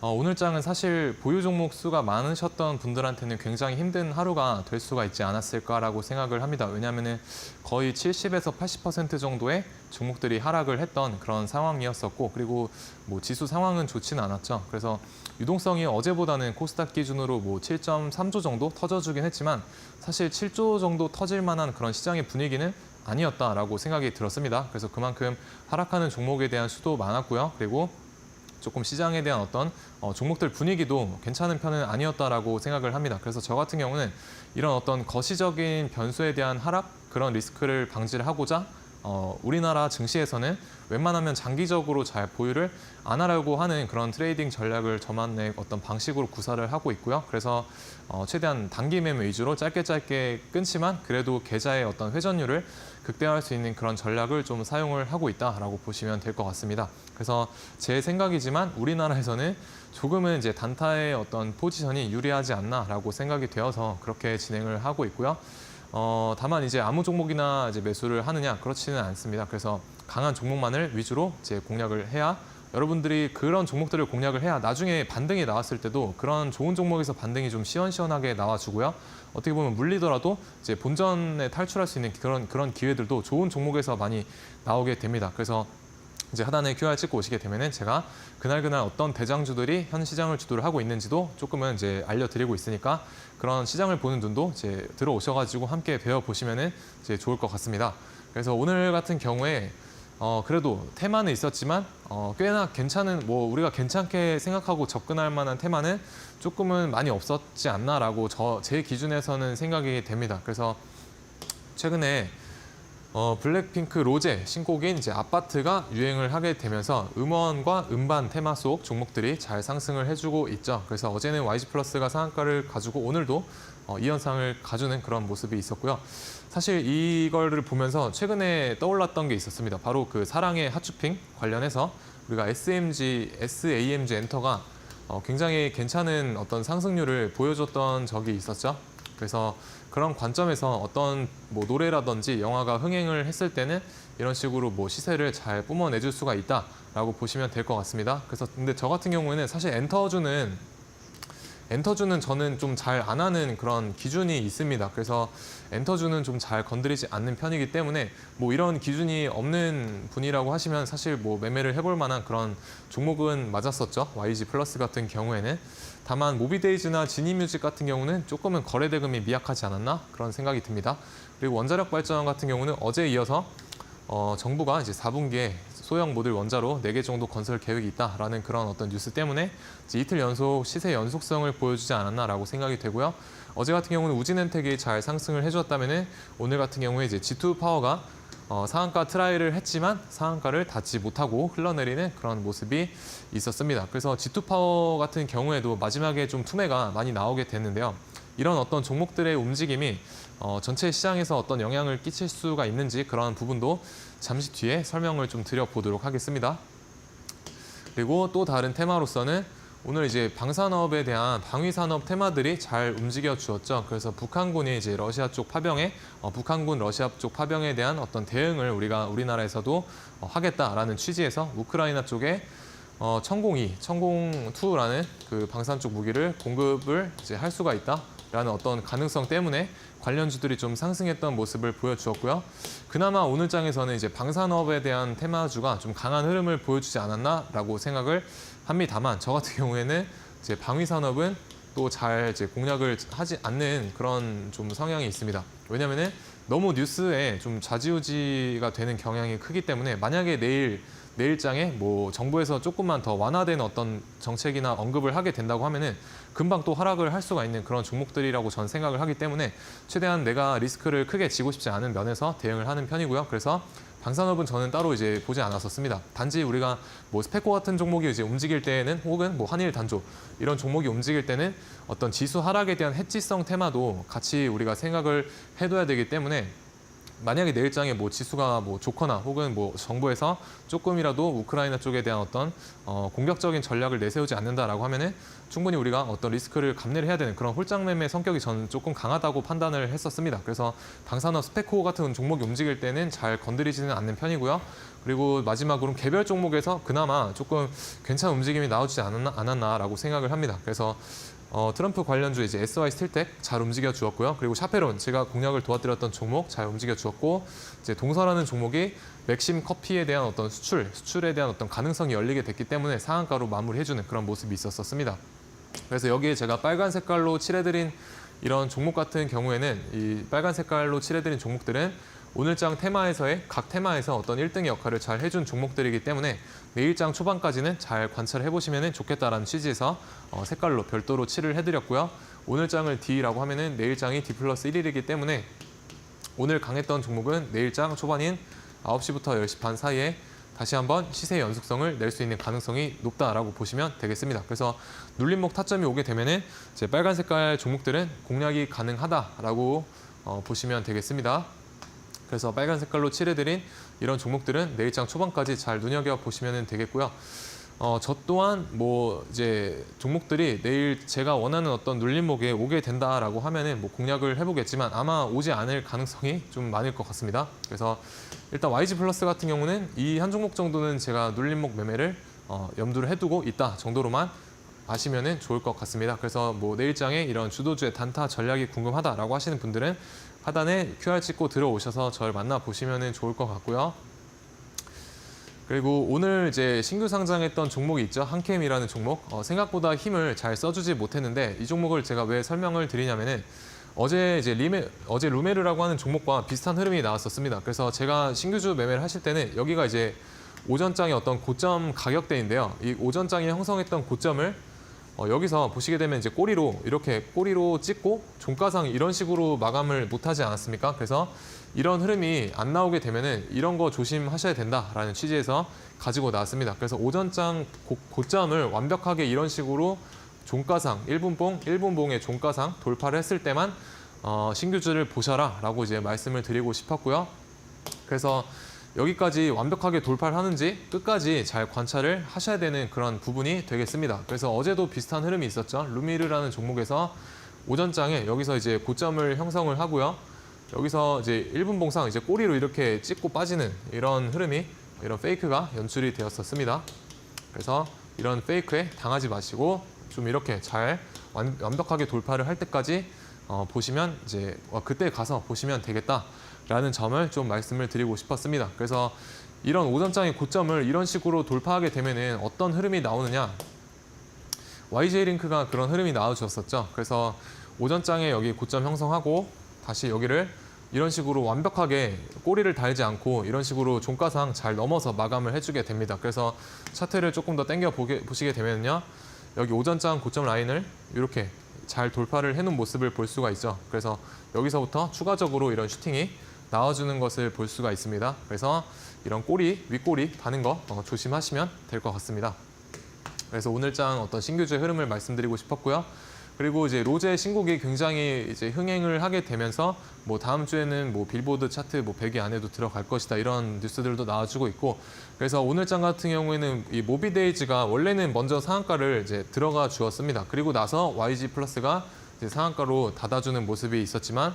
오늘 장은 사실 보유 종목 수가 많으셨던 분들한테는 굉장히 힘든 하루가 될 수가 있지 않았을까라고 생각을 합니다. 왜냐하면 거의 70에서 80% 정도의 종목들이 하락을 했던 그런 상황이었었고, 그리고 뭐 지수 상황은 좋지는 않았죠. 그래서 유동성이 어제보다는 코스닥 기준으로 뭐 7.3조 정도 터져주긴 했지만 사실 7조 정도 터질 만한 그런 시장의 분위기는 아니었다라고 생각이 들었습니다. 그래서 그만큼 하락하는 종목에 대한 수도 많았고요. 그리고 조금 시장에 대한 어떤 종목들 분위기도 괜찮은 편은 아니었다라고 생각을 합니다. 그래서 저 같은 경우는 이런 어떤 거시적인 변수에 대한 하락, 그런 리스크를 방지를 하고자 우리나라 증시에서는 웬만하면 장기적으로 잘 보유를 안 하려고 하는 그런 트레이딩 전략을 저만의 어떤 방식으로 구사를 하고 있고요. 그래서 최대한 단기 매매 위주로 짧게 끊지만 그래도 계좌의 어떤 회전율을 극대화할 수 있는 그런 전략을 좀 사용을 하고 있다라고 보시면 될 것 같습니다. 그래서 제 생각이지만 우리나라에서는 조금은 이제 단타의 어떤 포지션이 유리하지 않나라고 생각이 되어서 그렇게 진행을 하고 있고요. 다만 이제 아무 종목이나 이제 매수를 하느냐 그렇지는 않습니다. 그래서 강한 종목만을 위주로 이제 공략을 해야, 여러분들이 그런 종목들을 공략을 해야 나중에 반등이 나왔을 때도 그런 좋은 종목에서 반등이 좀 시원시원하게 나와주고요. 어떻게 보면 물리더라도 이제 본전에 탈출할 수 있는 그런 기회들도 좋은 종목에서 많이 나오게 됩니다. 그래서 이제 하단에 QR 찍고 오시게 되면은 제가 그날 어떤 대장주들이 현 시장을 주도를 하고 있는지도 조금은 이제 알려드리고 있으니까 그런 시장을 보는 눈도 이제 들어오셔가지고 함께 배워보시면은 이제 좋을 것 같습니다. 그래서 오늘 같은 경우에 그래도 테마는 있었지만 꽤나 괜찮은, 뭐 우리가 괜찮게 생각하고 접근할 만한 테마는 조금은 많이 없었지 않나라고 제 기준에서는 생각이 됩니다. 그래서 최근에 블랙핑크 로제 신곡인 이제 아파트가 유행을 하게 되면서 음원과 음반 테마 속 종목들이 잘 상승을 해주고 있죠. 그래서 어제는 YG플러스가 상한가를 가지고 오늘도 이 현상을 가주는 그런 모습이 있었고요. 사실 이거를 보면서 최근에 떠올랐던 게 있었습니다. 바로 그 사랑의 하추핑 관련해서 우리가 SAMG 엔터가 굉장히 괜찮은 어떤 상승률을 보여줬던 적이 있었죠. 그래서 그런 관점에서 어떤 뭐 노래라든지 영화가 흥행을 했을 때는 이런 식으로 뭐 시세를 잘 뿜어내줄 수가 있다라고 보시면 될 것 같습니다. 그래서 근데 저 같은 경우에는 사실 엔터주는 저는 좀 잘 안 하는 그런 기준이 있습니다. 그래서 엔터주는 좀 잘 건드리지 않는 편이기 때문에 뭐 이런 기준이 없는 분이라고 하시면 사실 뭐 매매를 해볼 만한 그런 종목은 맞았었죠. YG 플러스 같은 경우에는. 다만 모비데이즈나 지니뮤직 같은 경우는 조금은 거래 대금이 미약하지 않았나 그런 생각이 듭니다. 그리고 원자력 발전 같은 경우는 어제에 이어서 정부가 이제 4분기에 소형 모듈 원자로 4개 정도 건설 계획이 있다라는 그런 어떤 뉴스 때문에 이제 이틀 연속 시세 연속성을 보여주지 않았나라고 생각이 되고요. 어제 같은 경우는 우진엔텍이 잘 상승을 해주었다면은 오늘 같은 경우에 이제 G2 파워가 상한가 트라이를 했지만 상한가를 닿지 못하고 흘러내리는 그런 모습이 있었습니다. 그래서 G2 파워 같은 경우에도 마지막에 좀 투매가 많이 나오게 됐는데요. 이런 어떤 종목들의 움직임이 전체 시장에서 어떤 영향을 끼칠 수가 있는지 그런 부분도 잠시 뒤에 설명을 좀 드려보도록 하겠습니다. 그리고 또 다른 테마로서는 오늘 이제 방산업에 대한 방위산업 테마들이 잘 움직여 주었죠. 그래서 북한군이 이제 러시아 쪽 파병에 북한군 러시아 쪽 파병에 대한 어떤 대응을 우리나라에서도 하겠다라는 취지에서 우크라이나 쪽에 천공2라는 그 방산 쪽 무기를 공급을 이제 할 수가 있다라는 어떤 가능성 때문에 관련주들이 좀 상승했던 모습을 보여주었고요. 그나마 오늘 장에서는 이제 방산업에 대한 테마주가 좀 강한 흐름을 보여주지 않았나라고 생각을 합니다만, 저 같은 경우에는 이제 방위산업은 또 잘 이제 공략을 하지 않는 그런 좀 성향이 있습니다. 왜냐면은 너무 뉴스에 좀 좌지우지가 되는 경향이 크기 때문에 만약에 내일장에 뭐 정부에서 조금만 더 완화된 어떤 정책이나 언급을 하게 된다고 하면은 금방 또 하락을 할 수가 있는 그런 종목들이라고 전 생각을 하기 때문에 최대한 내가 리스크를 크게 지고 싶지 않은 면에서 대응을 하는 편이고요. 그래서 방산업은 저는 따로 이제 보지 않았었습니다. 단지 우리가 뭐 스페코 같은 종목이 이제 움직일 때에는 혹은 뭐 한일 단조 이런 종목이 움직일 때는 어떤 지수 하락에 대한 해지성 테마도 같이 우리가 생각을 해둬야 되기 때문에 만약에 내일장에 뭐 지수가 뭐 좋거나 혹은 뭐 정부에서 조금이라도 우크라이나 쪽에 대한 어떤 공격적인 전략을 내세우지 않는다라고 하면은 충분히 우리가 어떤 리스크를 감내를 해야 되는 그런 홀장 매매 성격이 저는 조금 강하다고 판단을 했었습니다. 그래서 방산업 스페코 같은 종목이 움직일 때는 잘 건드리지는 않는 편이고요. 그리고 마지막으로 개별 종목에서 그나마 조금 괜찮은 움직임이 나오지 않았나라고 생각을 합니다. 그래서 트럼프 관련주 이제 SY 스틸텍 잘 움직여 주었고요. 그리고 샤페론 제가 공략을 도와드렸던 종목 잘 움직여 주었고 이제 동서라는 종목이 맥심 커피에 대한 어떤 수출에 대한 어떤 가능성이 열리게 됐기 때문에 상한가로 마무리해주는 그런 모습이 있었습니다. 그래서 여기에 제가 빨간 색깔로 칠해드린 이런 종목 같은 경우에는 이 빨간 색깔로 칠해드린 종목들은 오늘장 테마에서의 각 테마에서 어떤 1등의 역할을 잘 해준 종목들이기 때문에 내일장 초반까지는 잘 관찰해 보시면 좋겠다라는 취지에서 색깔로 별도로 칠을 해드렸고요. 오늘장을 D라고 하면은 내일장이 D 플러스 1일이기 때문에 오늘 강했던 종목은 내일장 초반인 9시부터 10시 반 사이에 다시 한번 시세 연속성을 낼 수 있는 가능성이 높다라고 보시면 되겠습니다. 그래서 눌림목 타점이 오게 되면은 이제 빨간 색깔 종목들은 공략이 가능하다라고 보시면 되겠습니다. 그래서 빨간 색깔로 칠해드린 이런 종목들은 내일장 초반까지 잘 눈여겨보시면 되겠고요. 저 또한 뭐 이제 종목들이 내일 제가 원하는 어떤 눌림목에 오게 된다라고 하면은 뭐 공략을 해보겠지만 아마 오지 않을 가능성이 좀 많을 것 같습니다. 그래서 일단 YG 플러스 같은 경우는 이 한 종목 정도는 제가 눌림목 매매를 염두를 해두고 있다 정도로만 아시면은 좋을 것 같습니다. 그래서 뭐 내일장에 이런 주도주의 단타 전략이 궁금하다라고 하시는 분들은 하단에 QR 찍고 들어오셔서 저를 만나보시면 좋을 것 같고요. 그리고 오늘 이제 신규 상장했던 종목이 있죠. 한캠이라는 종목. 생각보다 힘을 잘 써주지 못했는데 이 종목을 제가 왜 설명을 드리냐면은 어제 루메르라고 하는 종목과 비슷한 흐름이 나왔었습니다. 그래서 제가 신규주 매매를 하실 때는 여기가 이제 오전장의 어떤 고점 가격대인데요. 이 오전장이 형성했던 고점을 여기서 보시게 되면 이제 꼬리로 찍고 종가상 이런 식으로 마감을 못하지 않았습니까? 그래서 이런 흐름이 안 나오게 되면은 이런 거 조심하셔야 된다라는 취지에서 가지고 나왔습니다. 그래서 오전장 고점을 완벽하게 이런 식으로 종가상 1분봉의 종가상 돌파를 했을 때만 신규주를 보셔라라고 이제 말씀을 드리고 싶었고요. 그래서 여기까지 완벽하게 돌파를 하는지 끝까지 잘 관찰을 하셔야 되는 그런 부분이 되겠습니다. 그래서 어제도 비슷한 흐름이 있었죠. 루미르라는 종목에서 오전장에 여기서 이제 고점을 형성을 하고요. 여기서 이제 1분봉상 이제 꼬리로 이렇게 찍고 빠지는 이런 흐름이 이런 페이크가 연출이 되었었습니다. 그래서 이런 페이크에 당하지 마시고 좀 이렇게 잘 완벽하게 돌파를 할 때까지 보시면 이제 그때 가서 보시면 되겠다라는 점을 좀 말씀을 드리고 싶었습니다. 그래서 이런 오전장의 고점을 이런 식으로 돌파하게 되면은 어떤 흐름이 나오느냐? YJ링크가 그런 흐름이 나와주었었죠. 그래서 오전장에 여기 고점 형성하고 다시 여기를 이런 식으로 완벽하게 꼬리를 달지 않고 이런 식으로 종가상 잘 넘어서 마감을 해주게 됩니다. 그래서 차트를 조금 더 당겨 보시게 되면요. 여기 오전장 고점 라인을 이렇게 잘 돌파를 해놓은 모습을 볼 수가 있죠. 그래서 여기서부터 추가적으로 이런 슈팅이 나와주는 것을 볼 수가 있습니다. 그래서 이런 윗꼬리 다는 거 조심하시면 될 것 같습니다. 그래서 오늘장 어떤 신규주의 흐름을 말씀드리고 싶었고요. 그리고 이제 로제 신곡이 굉장히 이제 흥행을 하게 되면서 뭐 다음 주에는 뭐 빌보드 차트 뭐 100위 안에도 들어갈 것이다 이런 뉴스들도 나와주고 있고 그래서 오늘장 같은 경우에는 이 모비데이즈가 원래는 먼저 상한가를 이제 들어가 주었습니다. 그리고 나서 YG 플러스가 이제 상한가로 닫아주는 모습이 있었지만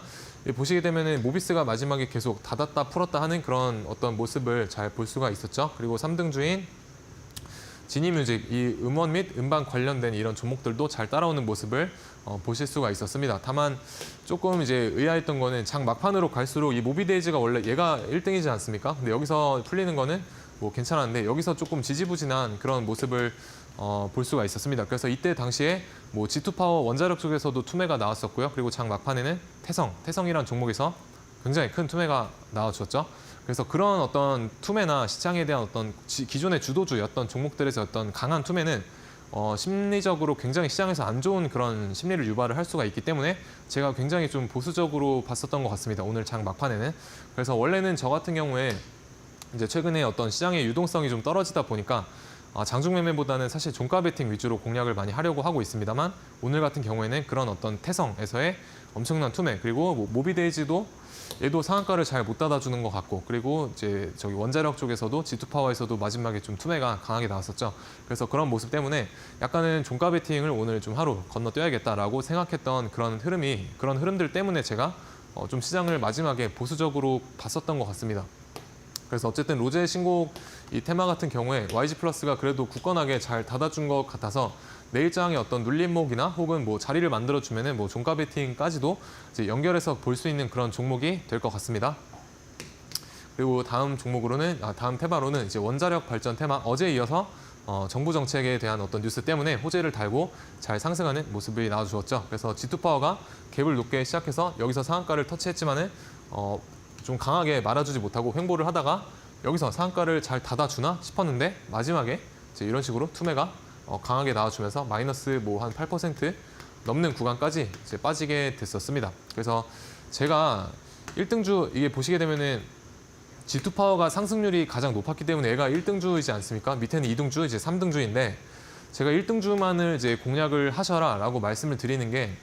보시게 되면은 모비스가 마지막에 계속 닫았다 풀었다 하는 그런 어떤 모습을 잘 볼 수가 있었죠. 그리고 3등주인 지니뮤직, 이 음원 및 음반 관련된 이런 종목들도 잘 따라오는 모습을 보실 수가 있었습니다. 다만 조금 이제 의아했던 거는 장 막판으로 갈수록 이 모비데이즈가 원래 얘가 1등이지 않습니까? 근데 여기서 풀리는 거는 뭐 괜찮았는데 여기서 조금 지지부진한 그런 모습을 볼 수가 있었습니다. 그래서 이때 당시에 뭐 G2파워 원자력 쪽에서도 투매가 나왔었고요. 그리고 장 막판에는 태성이라는 종목에서 굉장히 큰 투매가 나와주었죠. 그래서 그런 어떤 투매나 시장에 대한 어떤 기존의 주도주였던 종목들에서 어떤 강한 투매는 심리적으로 굉장히 시장에서 안 좋은 그런 심리를 유발을 할 수가 있기 때문에 제가 굉장히 좀 보수적으로 봤었던 것 같습니다. 오늘 장 막판에는. 그래서 원래는 저 같은 경우에 이제 최근에 어떤 시장의 유동성이 좀 떨어지다 보니까 장중 매매보다는 사실 종가 베팅 위주로 공략을 많이 하려고 하고 있습니다만 오늘 같은 경우에는 그런 어떤 태성에서의 엄청난 투매 그리고 뭐 모비데이지도 얘도 상한가를 잘 못 닫아주는 것 같고 그리고 이제 저기 원자력 쪽에서도 G2파워에서도 마지막에 좀 투매가 강하게 나왔었죠. 그래서 그런 모습 때문에 약간은 종가 베팅을 오늘 좀 하루 건너뛰어야겠다라고 생각했던 그런 흐름들 때문에 제가 좀 시장을 마지막에 보수적으로 봤었던 것 같습니다. 그래서 어쨌든 로제 신곡 이 테마 같은 경우에 YG 플러스가 그래도 굳건하게 잘 닫아준 것 같아서 내일장의 어떤 눌림목이나 혹은 뭐 자리를 만들어주면은 뭐 종가 베팅까지도 이제 연결해서 볼 수 있는 그런 종목이 될 것 같습니다. 그리고 다음 다음 테마로는 이제 원자력 발전 테마 어제에 이어서 정부 정책에 대한 어떤 뉴스 때문에 호재를 달고 잘 상승하는 모습이 나와주었죠. 그래서 G2파워가 갭을 높게 시작해서 여기서 상한가를 터치했지만은 좀 강하게 말아주지 못하고 횡보를 하다가 여기서 상한가를 잘 닫아주나 싶었는데 마지막에 이제 이런 식으로 투매가 강하게 나와주면서 마이너스 뭐 한 8% 넘는 구간까지 이제 빠지게 됐었습니다. 그래서 제가 1등주 이게 보시게 되면은 G2파워가 상승률이 가장 높았기 때문에 얘가 1등주이지 않습니까? 밑에는 2등주, 이제 3등주인데 제가 1등주만을 이제 공략을 하셔라라고 말씀을 드리는 게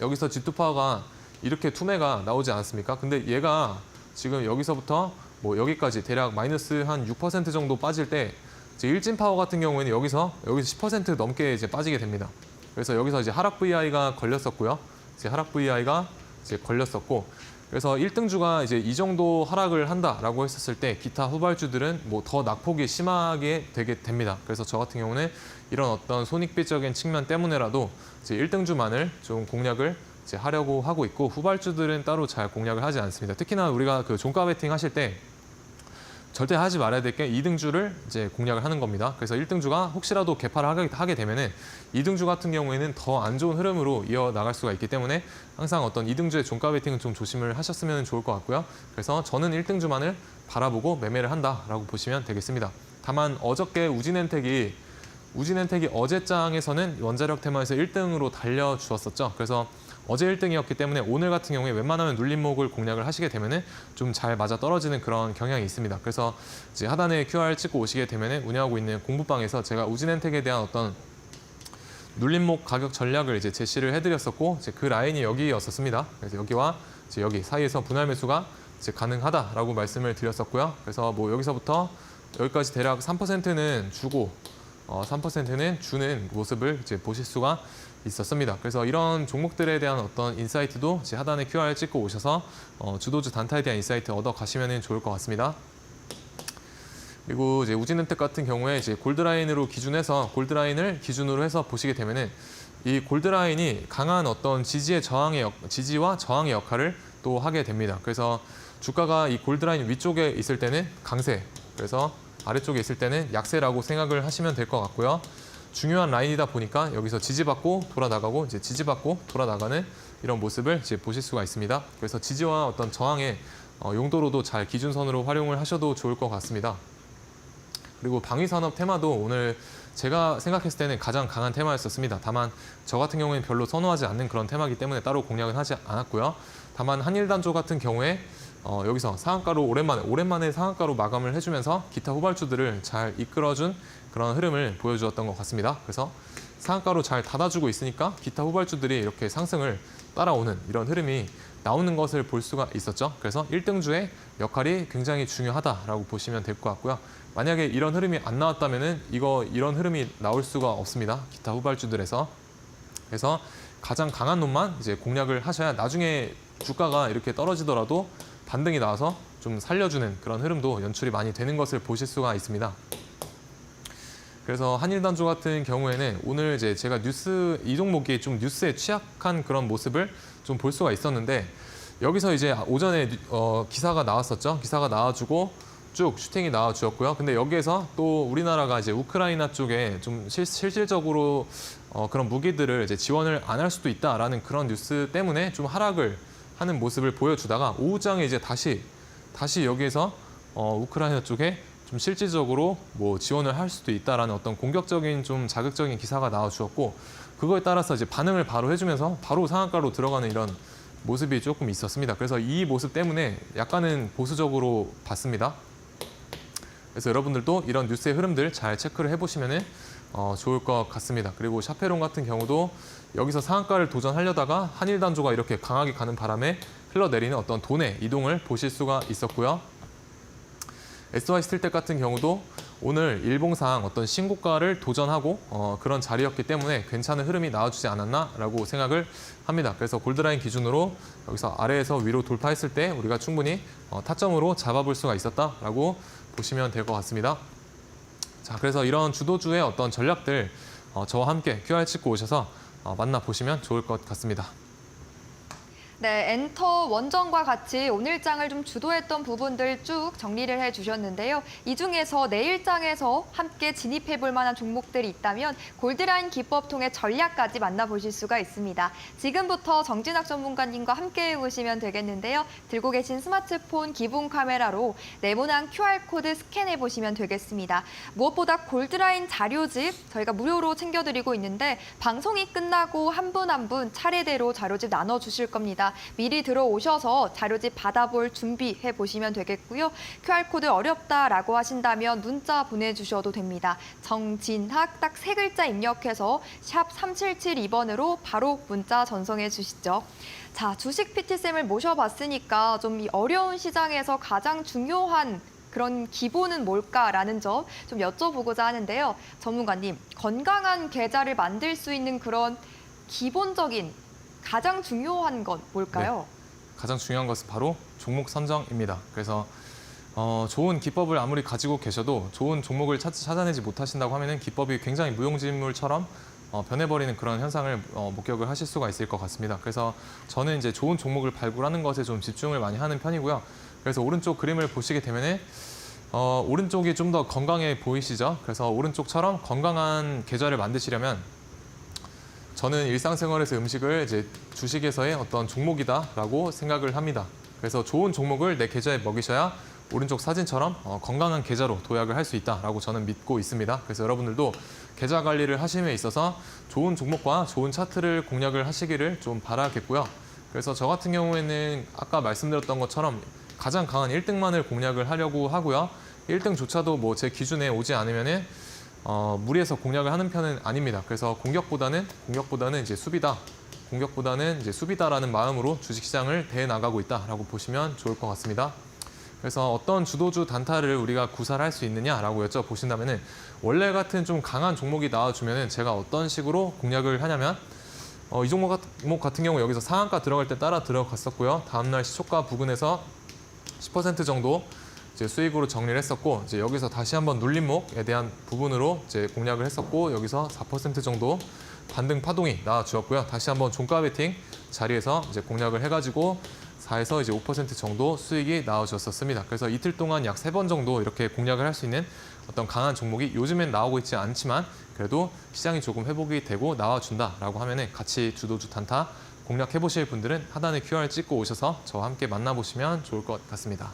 여기서 G2파워가 이렇게 투매가 나오지 않았습니까? 근데 얘가 지금 여기서부터 뭐 여기까지 대략 마이너스 한 6% 정도 빠질 때 이제 일진파워 같은 경우에는 여기서 10% 넘게 이제 빠지게 됩니다. 그래서 여기서 이제 하락 VI가 걸렸었고요. 이제 하락 VI가 이제 걸렸었고 그래서 1등주가 이제 이 정도 하락을 한다라고 했었을 때 기타 후발주들은 뭐 더 낙폭이 심하게 되게 됩니다. 그래서 저 같은 경우는 이런 어떤 손익비적인 측면 때문에라도 이제 1등주만을 좀 공략을 이제 하려고 하고 있고 후발주들은 따로 잘 공략을 하지 않습니다. 특히나 우리가 그 종가 베팅 하실 때 절대 하지 말아야 될 게 2등주를 이제 공략을 하는 겁니다. 그래서 1등주가 혹시라도 개파를 하게 되면은 2등주 같은 경우에는 더 안 좋은 흐름으로 이어나갈 수가 있기 때문에 항상 어떤 2등주의 종가 베팅은 좀 조심을 하셨으면 좋을 것 같고요. 그래서 저는 1등주만을 바라보고 매매를 한다라고 보시면 되겠습니다. 다만 어저께 우진엔텍이 어제장에서는 원자력 테마에서 1등으로 달려주었었죠. 그래서 어제 1등이었기 때문에 오늘 같은 경우에 웬만하면 눌림목을 공략을 하시게 되면은 좀 잘 맞아 떨어지는 그런 경향이 있습니다. 그래서 이제 하단에 QR 찍고 오시게 되면은 운영하고 있는 공부방에서 제가 우진엔텍에 대한 어떤 눌림목 가격 전략을 이제 제시를 해드렸었고 이제 그 라인이 여기였었습니다. 그래서 여기와 이제 여기 사이에서 분할 매수가 이제 가능하다라고 말씀을 드렸었고요. 그래서 뭐 여기서부터 여기까지 대략 3%는 주고 3%는 주는 모습을 이제 보실 수가 있었습니다. 그래서 이런 종목들에 대한 어떤 인사이트도 이제 하단에 QR 찍고 오셔서 주도주 단타에 대한 인사이트 얻어 가시면 좋을 것 같습니다. 그리고 이제 우진엔텍 같은 경우에 이제 골드라인을 기준으로 해서 보시게 되면은 이 골드라인이 강한 어떤 지지와 저항의 역할을 또 하게 됩니다. 그래서 주가가 이 골드라인 위쪽에 있을 때는 강세, 그래서 아래쪽에 있을 때는 약세라고 생각을 하시면 될 것 같고요. 중요한 라인이다 보니까 여기서 지지받고 돌아나가고 이제 지지받고 돌아나가는 이런 모습을 이제 보실 수가 있습니다. 그래서 지지와 어떤 저항의 용도로도 잘 기준선으로 활용을 하셔도 좋을 것 같습니다. 그리고 방위산업 테마도 오늘 제가 생각했을 때는 가장 강한 테마였었습니다. 다만 저 같은 경우에는 별로 선호하지 않는 그런 테마이기 때문에 따로 공략은 하지 않았고요. 다만 한일단조 같은 경우에 여기서 상한가로 오랜만에 상한가로 마감을 해주면서 기타 후발주들을 잘 이끌어준 그런 흐름을 보여주었던 것 같습니다. 그래서 상한가로 잘 닫아주고 있으니까 기타 후발주들이 이렇게 상승을 따라오는 이런 흐름이 나오는 것을 볼 수가 있었죠. 그래서 1등주의 역할이 굉장히 중요하다라고 보시면 될 것 같고요. 만약에 이런 흐름이 안 나왔다면은 이런 흐름이 나올 수가 없습니다. 기타 후발주들에서. 그래서 가장 강한 놈만 이제 공략을 하셔야 나중에 주가가 이렇게 떨어지더라도 반등이 나와서 좀 살려주는 그런 흐름도 연출이 많이 되는 것을 보실 수가 있습니다. 그래서 한일단조 같은 경우에는 오늘 이제 제가 이 종목이 좀 뉴스에 취약한 그런 모습을 좀 볼 수가 있었는데 여기서 이제 오전에 기사가 나왔었죠. 기사가 나와주고 쭉 슈팅이 나와주었고요. 근데 여기에서 또 우리나라가 이제 우크라이나 쪽에 좀 실질적으로 그런 무기들을 이제 지원을 안 할 수도 있다라는 그런 뉴스 때문에 좀 하락을 하는 모습을 보여주다가 오후장에 이제 다시 여기에서 우크라이나 쪽에 좀 실질적으로 뭐 지원을 할 수도 있다라는 어떤 공격적인 좀 자극적인 기사가 나와주었고 그거에 따라서 이제 반응을 바로 해주면서 바로 상한가로 들어가는 이런 모습이 조금 있었습니다. 그래서 이 모습 때문에 약간은 보수적으로 봤습니다. 그래서 여러분들도 이런 뉴스의 흐름들 잘 체크를 해보시면 좋을 것 같습니다. 그리고 샤페론 같은 경우도 여기서 상한가를 도전하려다가 한일 단조가 이렇게 강하게 가는 바람에 흘러내리는 어떤 돈의 이동을 보실 수가 있었고요. SY 스틸텍 같은 경우도 오늘 일봉상 어떤 신고가를 도전하고 그런 자리였기 때문에 괜찮은 흐름이 나와주지 않았나라고 생각을 합니다. 그래서 골드라인 기준으로 여기서 아래에서 위로 돌파했을 때 우리가 충분히 타점으로 잡아볼 수가 있었다라고 보시면 될 것 같습니다. 자, 그래서 이런 주도주의 어떤 전략들 저와 함께 QR 찍고 오셔서 만나보시면 좋을 것 같습니다. 네, 엔터 원정과 같이 오늘장을 좀 주도했던 부분들 쭉 정리를 해주셨는데요. 이 중에서 내일장에서 함께 진입해볼 만한 종목들이 있다면 골드라인 기법 통해 전략까지 만나보실 수가 있습니다. 지금부터 정진학 전문가님과 함께 해보시면 되겠는데요. 들고 계신 스마트폰 기본 카메라로 네모난 QR코드 스캔해보시면 되겠습니다. 무엇보다 골드라인 자료집 저희가 무료로 챙겨드리고 있는데 방송이 끝나고 한 분 한 분 차례대로 자료집 나눠주실 겁니다. 미리 들어오셔서 자료집 받아볼 준비해 보시면 되겠고요. QR코드 어렵다라고 하신다면 문자 보내주셔도 됩니다. 정진학 딱 3글자 입력해서 샵 3772번으로 바로 문자 전송해 주시죠. 자, 주식 PT쌤을 모셔봤으니까 좀 이 어려운 시장에서 가장 중요한 그런 기본은 뭘까라는 점 좀 여쭤보고자 하는데요. 전문가님, 건강한 계좌를 만들 수 있는 그런 기본적인 가장 중요한 건 뭘까요? 네, 가장 중요한 것은 바로 종목 선정입니다. 그래서 좋은 기법을 아무리 가지고 계셔도 좋은 종목을 찾아내지 못하신다고 하면 기법이 굉장히 무용지물처럼 변해버리는 그런 현상을 목격을 하실 수가 있을 것 같습니다. 그래서 저는 이제 좋은 종목을 발굴하는 것에 좀 집중을 많이 하는 편이고요. 그래서 오른쪽 그림을 보시게 되면은 오른쪽이 좀 더 건강해 보이시죠? 그래서 오른쪽처럼 건강한 계좌를 만드시려면 저는 일상생활에서 음식을 이제 주식에서의 어떤 종목이다라고 생각을 합니다. 그래서 좋은 종목을 내 계좌에 먹이셔야 오른쪽 사진처럼 건강한 계좌로 도약을 할 수 있다라고 저는 믿고 있습니다. 그래서 여러분들도 계좌 관리를 하심에 있어서 좋은 종목과 좋은 차트를 공략을 하시기를 좀 바라겠고요. 그래서 저 같은 경우에는 아까 말씀드렸던 것처럼 가장 강한 1등만을 공략을 하려고 하고요. 1등조차도 뭐 제 기준에 오지 않으면은 무리해서 공략을 하는 편은 아닙니다. 그래서 공격보다는 이제 수비다. 공격보다는 이제 수비다라는 마음으로 주식시장을 대해 나가고 있다라고 보시면 좋을 것 같습니다. 그래서 어떤 주도주 단타를 우리가 구사를 할 수 있느냐라고 여쭤보신다면은 원래 같은 좀 강한 종목이 나와주면은 제가 어떤 식으로 공략을 하냐면 이 종목 같은 경우 여기서 상한가 들어갈 때 따라 들어갔었고요. 다음날 시초가 부근에서 10% 정도 이제 수익으로 정리를 했었고 이제 여기서 다시 한번 눌림목에 대한 부분으로 이제 공략을 했었고 여기서 4% 정도 반등 파동이 나와 주었고요. 다시 한번 종가 베팅 자리에서 이제 공략을 해가지고 4에서 이제 5% 정도 수익이 나와 주었습니다. 그래서 이틀 동안 약 3번 정도 이렇게 공략을 할 수 있는 어떤 강한 종목이 요즘엔 나오고 있지 않지만 그래도 시장이 조금 회복이 되고 나와준다라고 하면은 같이 주도주 단타 공략해 보실 분들은 하단에 QR 찍고 오셔서 저와 함께 만나보시면 좋을 것 같습니다.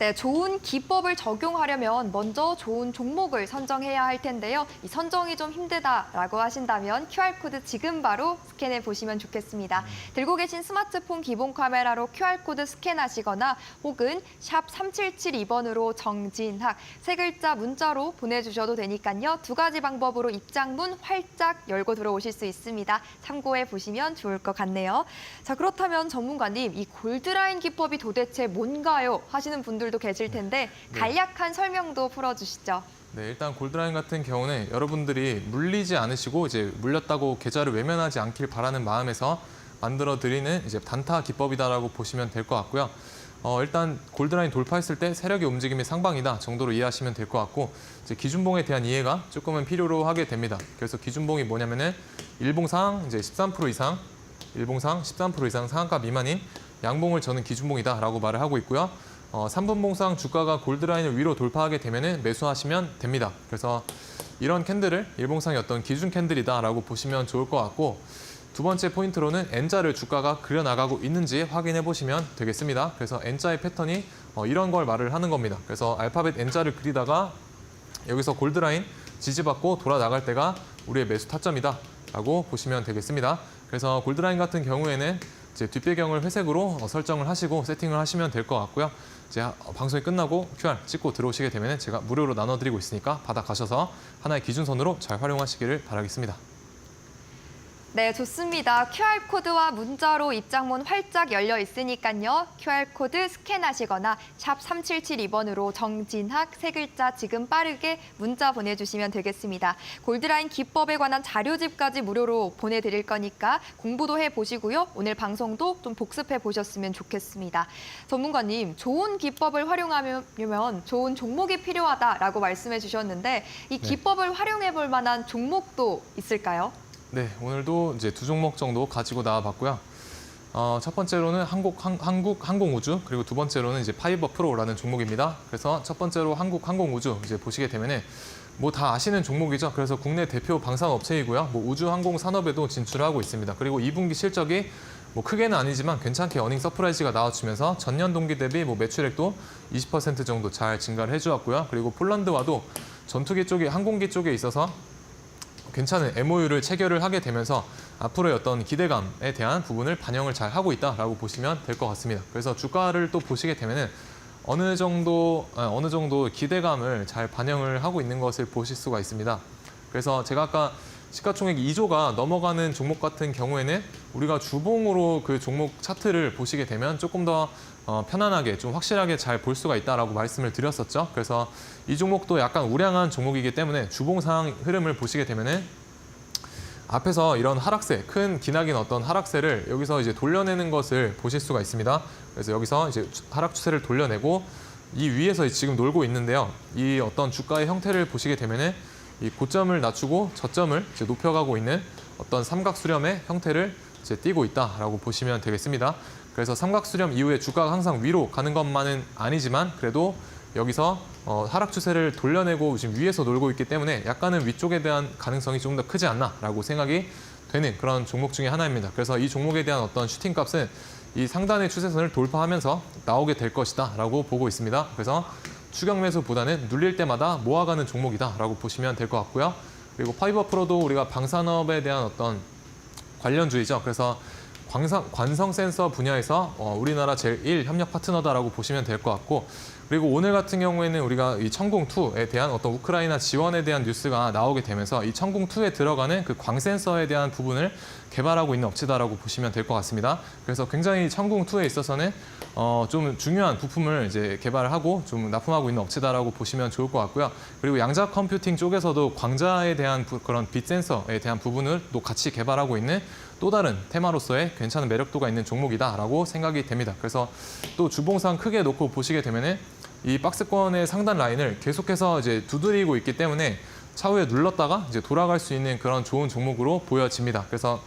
네, 좋은 기법을 적용하려면 먼저 좋은 종목을 선정해야 할 텐데요. 이 선정이 좀 힘들다라고 하신다면 QR코드 지금 바로 스캔해 보시면 좋겠습니다. 들고 계신 스마트폰 기본 카메라로 QR코드 스캔하시거나 혹은 샵 3772번으로 정진학 3글자 문자로 보내주셔도 되니까요. 2가지 방법으로 입장문 활짝 열고 들어오실 수 있습니다. 참고해 보시면 좋을 것 같네요. 자, 그렇다면 전문가님, 이 골드라인 기법이 도대체 뭔가요? 하시는 분들도 계실 텐데 간략한 설명도 풀어주시죠. 네, 일단 골드라인 같은 경우는 여러분들이 물리지 않으시고 이제 물렸다고 계좌를 외면하지 않길 바라는 마음에서 만들어드리는 이제 단타 기법이다라고 보시면 될 것 같고요. 일단 골드라인 돌파했을 때 세력의 움직임이 상방이다 정도로 이해하시면 될 것 같고 이제 기준봉에 대한 이해가 조금은 필요로 하게 됩니다. 그래서 기준봉이 뭐냐면은 일봉상 이제 13% 이상, 일봉상 13% 이상 상한가 미만인 양봉을 저는 기준봉이다라고 말을 하고 있고요. 3분봉상 주가가 골드라인을 위로 돌파하게 되면 매수하시면 됩니다. 그래서 이런 캔들을 일봉상의 어떤 기준 캔들이다라고 보시면 좋을 것 같고 두 번째 포인트로는 N자를 주가가 그려나가고 있는지 확인해 보시면 되겠습니다. 그래서 N자의 패턴이 이런 걸 말을 하는 겁니다. 그래서 알파벳 N자를 그리다가 여기서 골드라인 지지받고 돌아나갈 때가 우리의 매수 타점이다라고 보시면 되겠습니다. 그래서 골드라인 같은 경우에는 이제 뒷배경을 회색으로 설정을 하시고 세팅을 하시면 될 것 같고요. 이제 방송이 끝나고 QR 찍고 들어오시게 되면 제가 무료로 나눠드리고 있으니까 받아가셔서 하나의 기준선으로 잘 활용하시기를 바라겠습니다. 네, 좋습니다. QR코드와 문자로 입장문 활짝 열려 있으니까요. QR코드 스캔하시거나 샵 3772번으로 정진학 세 글자 지금 빠르게 문자 보내주시면 되겠습니다. 골드라인 기법에 관한 자료집까지 무료로 보내드릴 거니까 공부도 해보시고요. 오늘 방송도 좀 복습해 보셨으면 좋겠습니다. 전문가님, 좋은 기법을 활용하면 좋은 종목이 필요하다라고 말씀해 주셨는데 이 기법을 활용해 볼 만한 종목도 있을까요? 네, 오늘도 이제 두 종목 정도 가지고 나와봤고요. 첫 번째로는 항공우주, 그리고 두 번째로는 이제 파이버 프로라는 종목입니다. 그래서 첫 번째로 항공우주 이제 보시게 되면은 뭐 다 아시는 종목이죠. 그래서 국내 대표 방산업체이고요. 뭐 우주 항공 산업에도 진출하고 있습니다. 그리고 2분기 실적이 뭐 크게는 아니지만 괜찮게 어닝 서프라이즈가 나와주면서 전년 동기 대비 뭐 매출액도 20% 정도 잘 증가를 해주었고요. 그리고 폴란드와도 전투기 쪽에 항공기 쪽에 있어서 괜찮은 MOU를 체결을 하게 되면서 앞으로의 어떤 기대감에 대한 부분을 반영을 잘 하고 있다라고 보시면 될 것 같습니다. 그래서 주가를 또 보시게 되면은 어느 정도 기대감을 잘 반영을 하고 있는 것을 보실 수가 있습니다. 그래서 제가 아까 시가총액 2조가 넘어가는 종목 같은 경우에는 우리가 주봉으로 그 종목 차트를 보시게 되면 조금 더 편안하게 좀 확실하게 잘 볼 수가 있다라고 말씀을 드렸었죠. 그래서 이 종목도 약간 우량한 종목이기 때문에 주봉 상황 흐름을 보시게 되면은 앞에서 이런 하락세, 큰 기나긴 어떤 하락세를 여기서 이제 돌려내는 것을 보실 수가 있습니다. 그래서 여기서 이제 하락 추세를 돌려내고 이 위에서 지금 놀고 있는데요. 이 어떤 주가의 형태를 보시게 되면은 이 고점을 낮추고 저점을 이제 높여가고 있는 어떤 삼각수렴의 형태를 이제 띠고 있다라고 보시면 되겠습니다. 그래서 삼각수렴 이후에 주가가 항상 위로 가는 것만은 아니지만 그래도 여기서 하락 추세를 돌려내고 지금 위에서 놀고 있기 때문에 약간은 위쪽에 대한 가능성이 좀 더 크지 않나라고 생각이 되는 그런 종목 중에 하나입니다. 그래서 이 종목에 대한 어떤 슈팅값은 이 상단의 추세선을 돌파하면서 나오게 될 것이다라고 보고 있습니다. 그래서 추격 매수보다는 눌릴 때마다 모아가는 종목이다라고 보시면 될 것 같고요. 그리고 파이버 프로도 우리가 방산업에 대한 어떤 관련주이죠. 그래서 관성 센서 분야에서 우리나라 제1 협력 파트너다라고 보시면 될 것 같고, 그리고 오늘 같은 경우에는 우리가 이 천궁2에 대한 어떤 우크라이나 지원에 대한 뉴스가 나오게 되면서 이 천궁2에 들어가는 그 광센서에 대한 부분을 개발하고 있는 업체다라고 보시면 될 것 같습니다. 그래서 굉장히 천궁2에 있어서는 좀 중요한 부품을 이제 개발을 하고 좀 납품하고 있는 업체다라고 보시면 좋을 것 같고요. 그리고 양자 컴퓨팅 쪽에서도 광자에 대한 그런 빛 센서에 대한 부분을 또 같이 개발하고 있는 또 다른 테마로서의 괜찮은 매력도가 있는 종목이다라고 생각이 됩니다. 그래서 또 주봉상 크게 놓고 보시게 되면은 이 박스권의 상단 라인을 계속해서 이제 두드리고 있기 때문에 차후에 눌렀다가 이제 돌아갈 수 있는 그런 좋은 종목으로 보여집니다. 그래서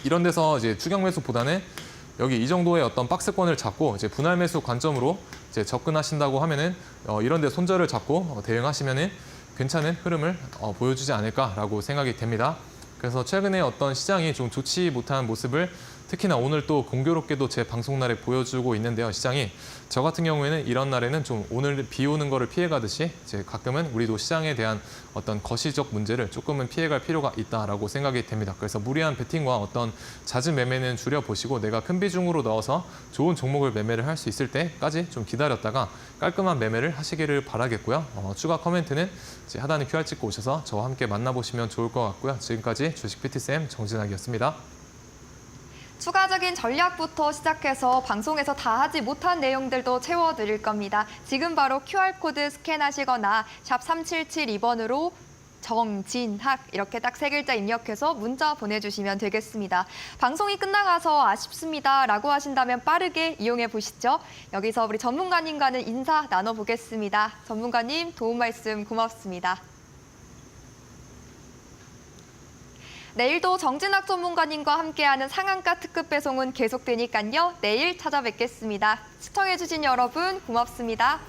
이런 데서 이제 추격 매수보다는 여기 이 정도의 어떤 박스권을 잡고 이제 분할 매수 관점으로 이제 접근하신다고 하면은 이런 데 손절을 잡고 대응하시면은 괜찮은 흐름을 보여주지 않을까라고 생각이 됩니다. 그래서 최근에 어떤 시장이 좀 좋지 못한 모습을 특히나 오늘 또 공교롭게도 제 방송 날에 보여주고 있는데요. 시장이 저 같은 경우에는 이런 날에는 좀 오늘 비 오는 거를 피해가듯이 이제 가끔은 우리도 시장에 대한 어떤 거시적 문제를 조금은 피해갈 필요가 있다라고 생각이 됩니다. 그래서 무리한 베팅과 어떤 잦은 매매는 줄여보시고 내가 큰 비중으로 넣어서 좋은 종목을 매매를 할 수 있을 때까지 좀 기다렸다가 깔끔한 매매를 하시기를 바라겠고요. 추가 코멘트는 이제 하단에 QR 찍고 오셔서 저와 함께 만나보시면 좋을 것 같고요. 지금까지 주식 PT쌤 정진학이었습니다. 추가적인 전략부터 시작해서 방송에서 다 하지 못한 내용들도 채워드릴 겁니다. 지금 바로 QR코드 스캔하시거나 샵 3772번으로 정진학 이렇게 딱 세 글자 입력해서 문자 보내주시면 되겠습니다. 방송이 끝나가서 아쉽습니다라고 하신다면 빠르게 이용해 보시죠. 여기서 우리 전문가님과는 인사 나눠보겠습니다. 전문가님 도움 말씀 고맙습니다. 내일도 정진학 전문가님과 함께하는 상한가 특급 배송은 계속되니까요. 내일 찾아뵙겠습니다. 시청해주신 여러분 고맙습니다.